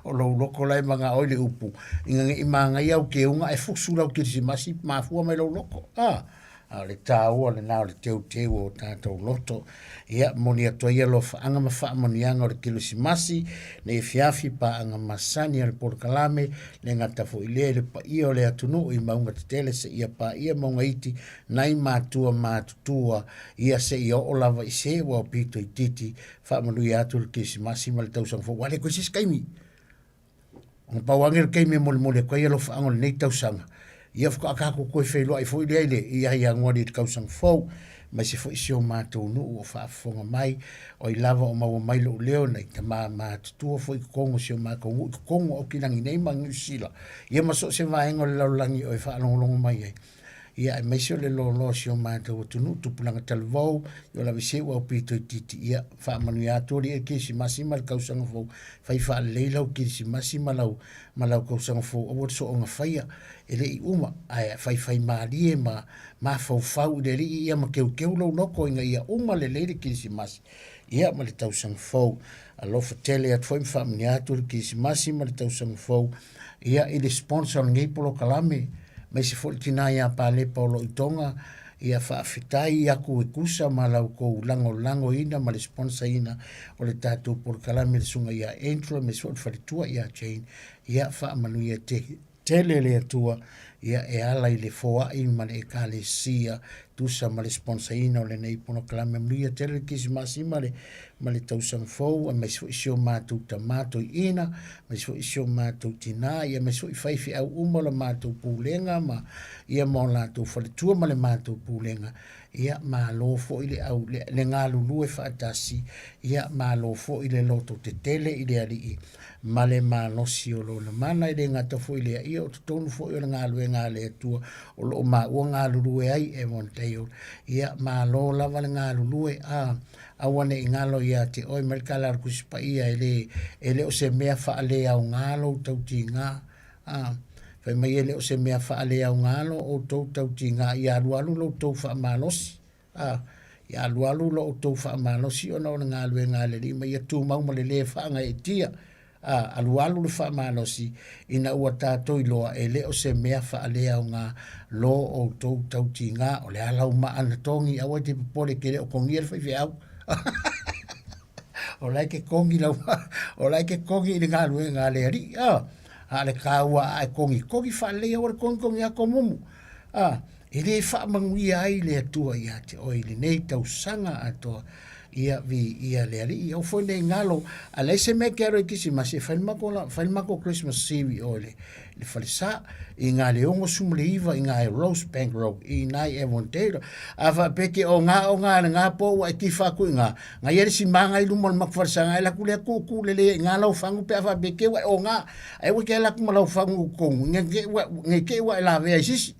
O lo loko lai manga oile upu inga i manga iau ke unga e fuksura o kirisimasi mafua mai lo loko le tāua le nao le teu o tātou loto ia moni atua ia lo anga mawha monianga o le kirisimasi ne fiafi pa anga masani o le porokalame le ngata fo ile le pa ia o le atunu i maunga te tele se ia pa ia maunga iti nai mātutua ia se ia o lava i se wa o pito i titi wha manu i atu le kirisimasi ma le tausang fo wale koe sis kaimi on pawangir kei me mole ko ia lo fa ngol nei tausanga ia fo ka ko feilo ai fo ile ia ngori tausang fo mai se fo isio matou no o fa fonga mai o i lava o mau mai lo leo nei ta ma tu fo i kongo sio ma kongo o kinangi nei mangu sila ia maso se va ngol lo langi o fa long mai ia mai sio le lo sio matou tu pulanga talvo yo la vise o pito titi ia fa manu ya tori e kisi masima kausanga fo fa leila o kisi masima malau kausanga fo o so nga faia ele i uma ai fa mali ma fa de ia ma keu lo loko inga ia uma le kisi mas ia ma le tausanga fo alo fatele at foi fa mania tori kisi masima le tausanga fo ia i le sponsor ngai polo kalame mai se foltina ia pale polo itonga ia whaafitai aku e kusa ma lau kou lango ina ma le sponsor ina o le tātou por kalame le sunga ia entro me suat wharitua ia chain ia whaamanu ia tele le atua ia e ala i le foa i ma le kale sia tusa ma le sponsor ina o le nei pono kalame mlia tele kisi masi ma le tausang fau ma so isio mātou tamato ina ma so isio mātou tina ia ma so i whaifi au umala mātou pūlenga ma ia mo lātou whaletua ma le mātou pūlenga ia ma lo fo i le au le ngā lulu e whaatasi ia ma lo fo i le loto te tele i le ali i ma le malosi o lo na mana i le ngata fo i le ia o tonu fo i le ngā lue ngā le atua o lo ma ua ngā lulu e ai e monteo ia ma lo lava le ngā lulu e awane i ngalo ia te oi merkala kuspa ia ele o se mea whaale au ngalo tauti ngā fai mai ele o se mea whaale au ngalo o tauti ngā ia alualu lo tau wha malosi ia alualu lo tau wha malosi o na ngā lue ngā le rima ia tū mau ma le whaanga e tia alualu le wha malosi ina ua tātou i loa ele o se mea whaale au ngā lo o tauti ngā o le alau ma anatongi awa te popole kere o kongia le whai au o lai ke kongi lau, o lai ke kongi i ngā lue ngā le ari, a le kāua ai kongi whalea o le kongi a komumu, e le whaamangui ai le atua ia te oi le nei tau sanga atoa, ia vi ia le ali, ia ufo nei ngalo, a lei se me ke aro i kisi masi, whaimako Christmas Seaweed o le whalisa, i ngā leongo sumule iwa, i ngā Rose Bank Road, i nai Evon Taylor, a wha peke o ngā po wa i ki whaku i ngā ieri si manga i lumo le makwharisanga, e laku lea kuku le ngā lau whangu pe a wha peke wa o ngā, e wake laku ma lau whangu kongu, nge ke wa e la vea sisi,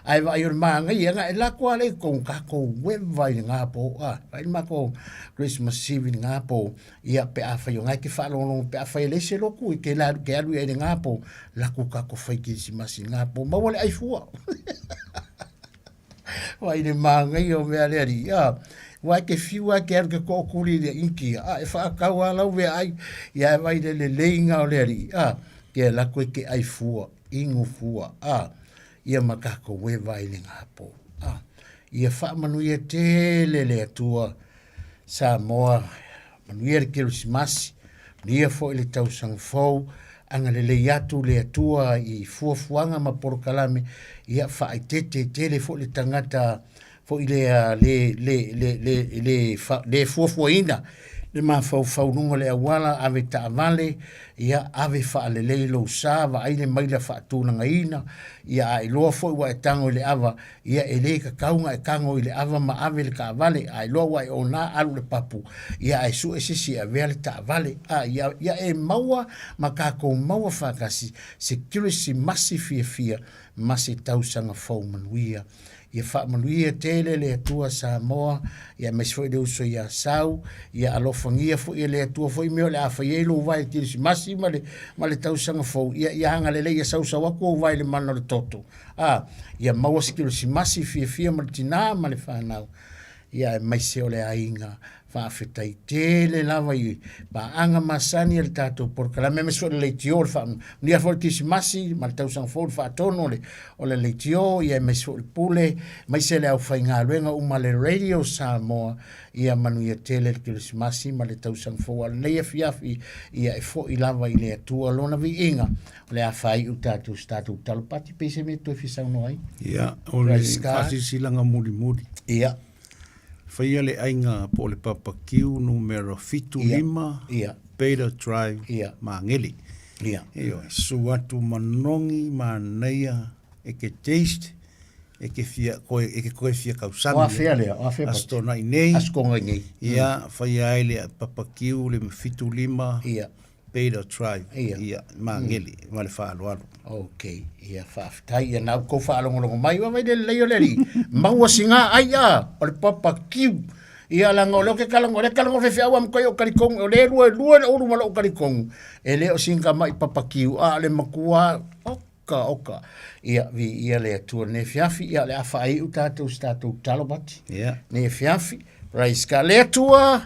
ai wa i o manga i ngā, e laku ale kongu, kako wewa i ngā po, ai mako Christmas Seaweed ngā po, ia pe a whai o ngai ke whalongo, pe a whai lese loku, i ke alu e ngā po, laku kako whai ki si masi ngā po, mawale ai fua. Wai ne māngai o mea leari, wai ke whiua ke aru ke kōkuri rea inki, e whaakau alau mea ai, ia e wai le leinga o leari, ke laku e ke ai fua, ingu fua, ia makako we vai le ngā po, ia whaamanuia tele le atua, Samoa, manuia le Kerusimasi, nia fo ile tausang fau, anga le atu le atua i fuafuanga ma porokalame, ia whaai tele fo le tangata, fo ile le fuafuaina, le ma fau nunga le awala, ave taavale, ia ave whaale leilo sa, wa aile maila whaatuna ngaina, ia ai loa fo wa e tango le ava, ia e le ka kaunga e kango i le ava ma ave le ka avale, ai loa wa e o nā alu le papu, ia ai su e sisi a vea le taavale, ia e maua, ma kako maua whakasi, se kiri si masi fia, masi tausanga fau manuia, ia whaamanuia tele le atua Samoa, ia mes foi de uso ia sau, ia alofangia fo ia le atua foi meo le awhaielo vai tirisi masi ma le tausanga fau, ia hanga le leia sau wako vai le mana le toto. Ia maua sikilo si masi fia ma le tina ma le whanau, ia mai se o le ainga, whaafetai tele lava i pa anga masani al tato porkala me mesfo le leitio le whaam nia fo tisi masi ma le tausang fo le whaatono o le leitio ia mesfo le pule mai se le au whainga luenga uma le radio Samoa ia manu ia tele le kilisi masi ma le tausang fo al neia fiafi ia e fo i lava i le atua lona vi inga le a whai u tato statu talopati pese me to fisau noai ia o le kasi silanga muri ia Faia le ainga po le papakiu numero fitu lima, Beta Drive, Mangeli. Eo, su atu manongi, maneia, e ke taste, e ke koe fia kausanga. Oa fia lea, oa fia Astona inei. Askonga inei. Ia, faia le papakiu le fitu lima, Beta Drive, Mangeli, ma le whaaloalo. Okay, ia whaafitai, ia nau kou whaalongolongo mai, wa le leo leri, maua singa ai o le papa kiu, ia langa o leo ke kalango, le kalango fefe awa mkoi o karikongu, o le lua le uru mala o karikongu, e leo singa mai papa kiu, le makua, oka, ia le atua ne fiafi, ia le awhai u tātou statou talobati, ne fiafi, raiska le atua,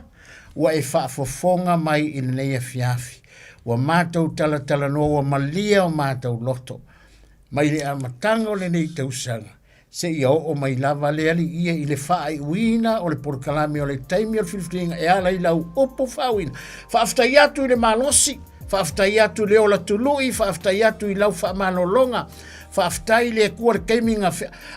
wa e whaafofonga mai i ne fiafi, wa mātou tala no wa malia o mātou loto. Mai le amatanga o le nei tausanga. Se ia o mai lava le ali ia i le whaai uina o le porkalami o le taimi o le whiwhiringa e ala i lau opo whauina. Whaaftai atu i le malosi, whaaftai atu le ola tului, whaaftai atu i lau whaamanolonga, whaaftai le kua le keiminga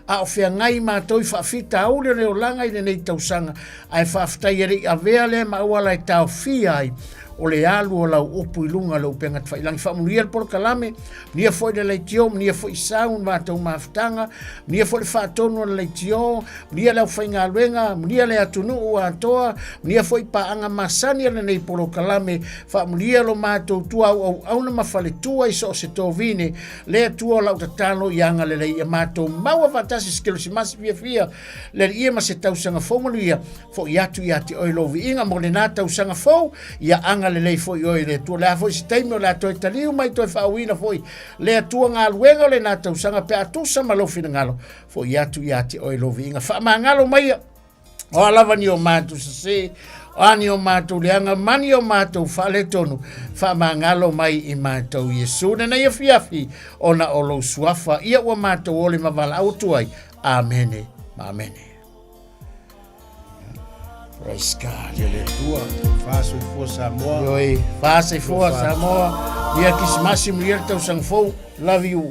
a o whea ngai mātou i whaafita aule le o langa i le nei tausanga. Ai whaaftai ere i avea le mauala e tau fia ai. O le alu o lau opu i lunga lau penga te whailangi whaamuria le porokalame, nia fo i le leitio, nia fo i saun mātou maafutanga, nia fo le whaatono le leitio, nia lau whainga luenga, nia le atunu o atoa, nia fo i paanga masani le nei porokalame, whaamuria lo mātou tua au na mawhale tua i so se tōvine, le tua lau tatalo i anga le leia mātou maua vatasi skelo si masi fia, le ia ma se tausanga fōmanuia, fo i atu i ati oilovi inga, mo le nā tausanga fō, ia anga le lei foi oi le tu la foi staimo la to taliu mai to fa wina foi le tu nga luenga le na to sanga pe atu sama lo fina ngalo foi atu yati oi lo vinga fa mangalo mai o lava ni o matu se ani o matu le anga mani o matu fa le tonu fa mangalo mai i matu yesu na ia fiafi ona o lo suafa ia o matu o le mavala autu ai amene Praise God. Ia le tua, whāsoi fua Samoa. Yoi, whāsei fua Samoa. Ia kisimasi mriel tau sang fau. Love you.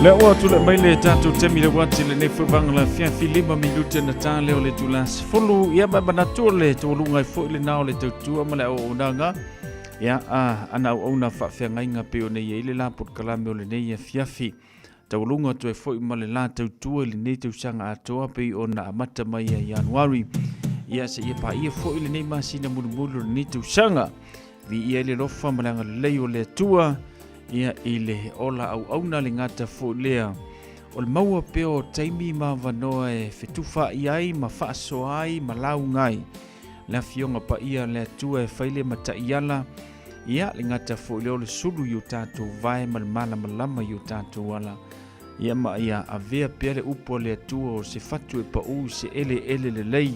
Le o tu le mai le tatu temi le wati le nefu vanga la fiafi 5 minute na tā leo le tulas fulu ia ba banatua le tolunga fo le nao le tautua ma le o unanga ia ana o una fa fiangainga pe o nei ile la pot kalame o le nei fiafi tolunga tu fo ma le la tautua le nei tausanga atoa pe ona amata mai ia Januari ia se ia pa ia fo ile nei masina mulumulu le nei tausanga vi ia le lofa malanga le o le tua ia ile ola au auna le ngata fo lea o le maua peo taimi ma vanoa e fetufa iai ma faaso ai ma lau ngai la fionga pa ia le tua e faile mata iala ia le ngata fo leo le sulu yu tatu vai malmala malama yu tatu wala ia ma ia avea pere upo le tua o se fatu e pa u se ele le lei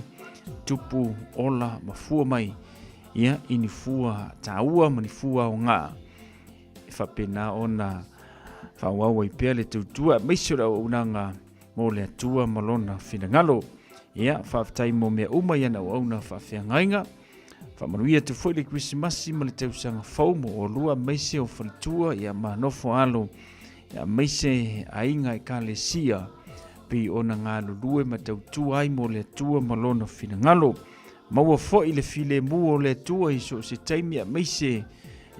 tupu ola ma fua mai ia ini fua taua ma ni fua o ngā fa pena ona fa wawa i pele tutua meisura unanga mo le tua malona finangalo ia fa tai mo me uma ia na ona fa fiangainga fa manuia te foi le Christmas ma le tausanga faumo o lua meise o faltua ia manofo alo ia meise ainga e kalesia pe ona ngalo lue ma tautua ai mo le tua malona finangalo maua foi le file mu o le tua iso se taimi a meise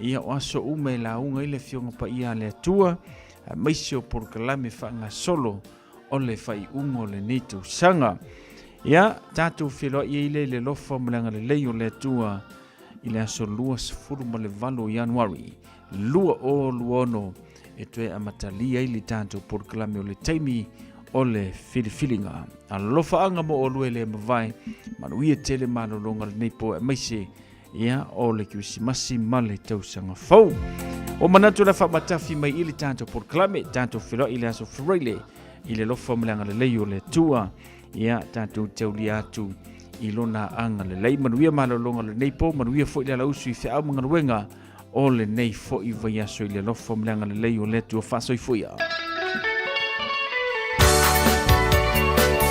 ia o aso ume la unga ile fionga pa ia le tua maisio por kalame whanga solo o le whai ungo le neto sanga ia tatu whilo ia ile le lofa malanga le leo le tua ile aso lua sifuru ma le valo Januari lua o luono e tue amatalia ili tatu por kalame o le taimi o le filifilinga a lofa anga mo o lue le mawai manuia tele malolonga le nepo e maise ia o le Christmasi male tausanga fau o manatu la whamatafi mai ili tanto por klame tanto whilo ili aso freile ili lofa malanga le leo le tua ia tanto teuli atu ilona anga le lei manuia malolonga le neipo manuia fo ili ala usu i whiau mga ruenga o le nei fo i vai aso ili lofa malanga le leo le tua faso i fuia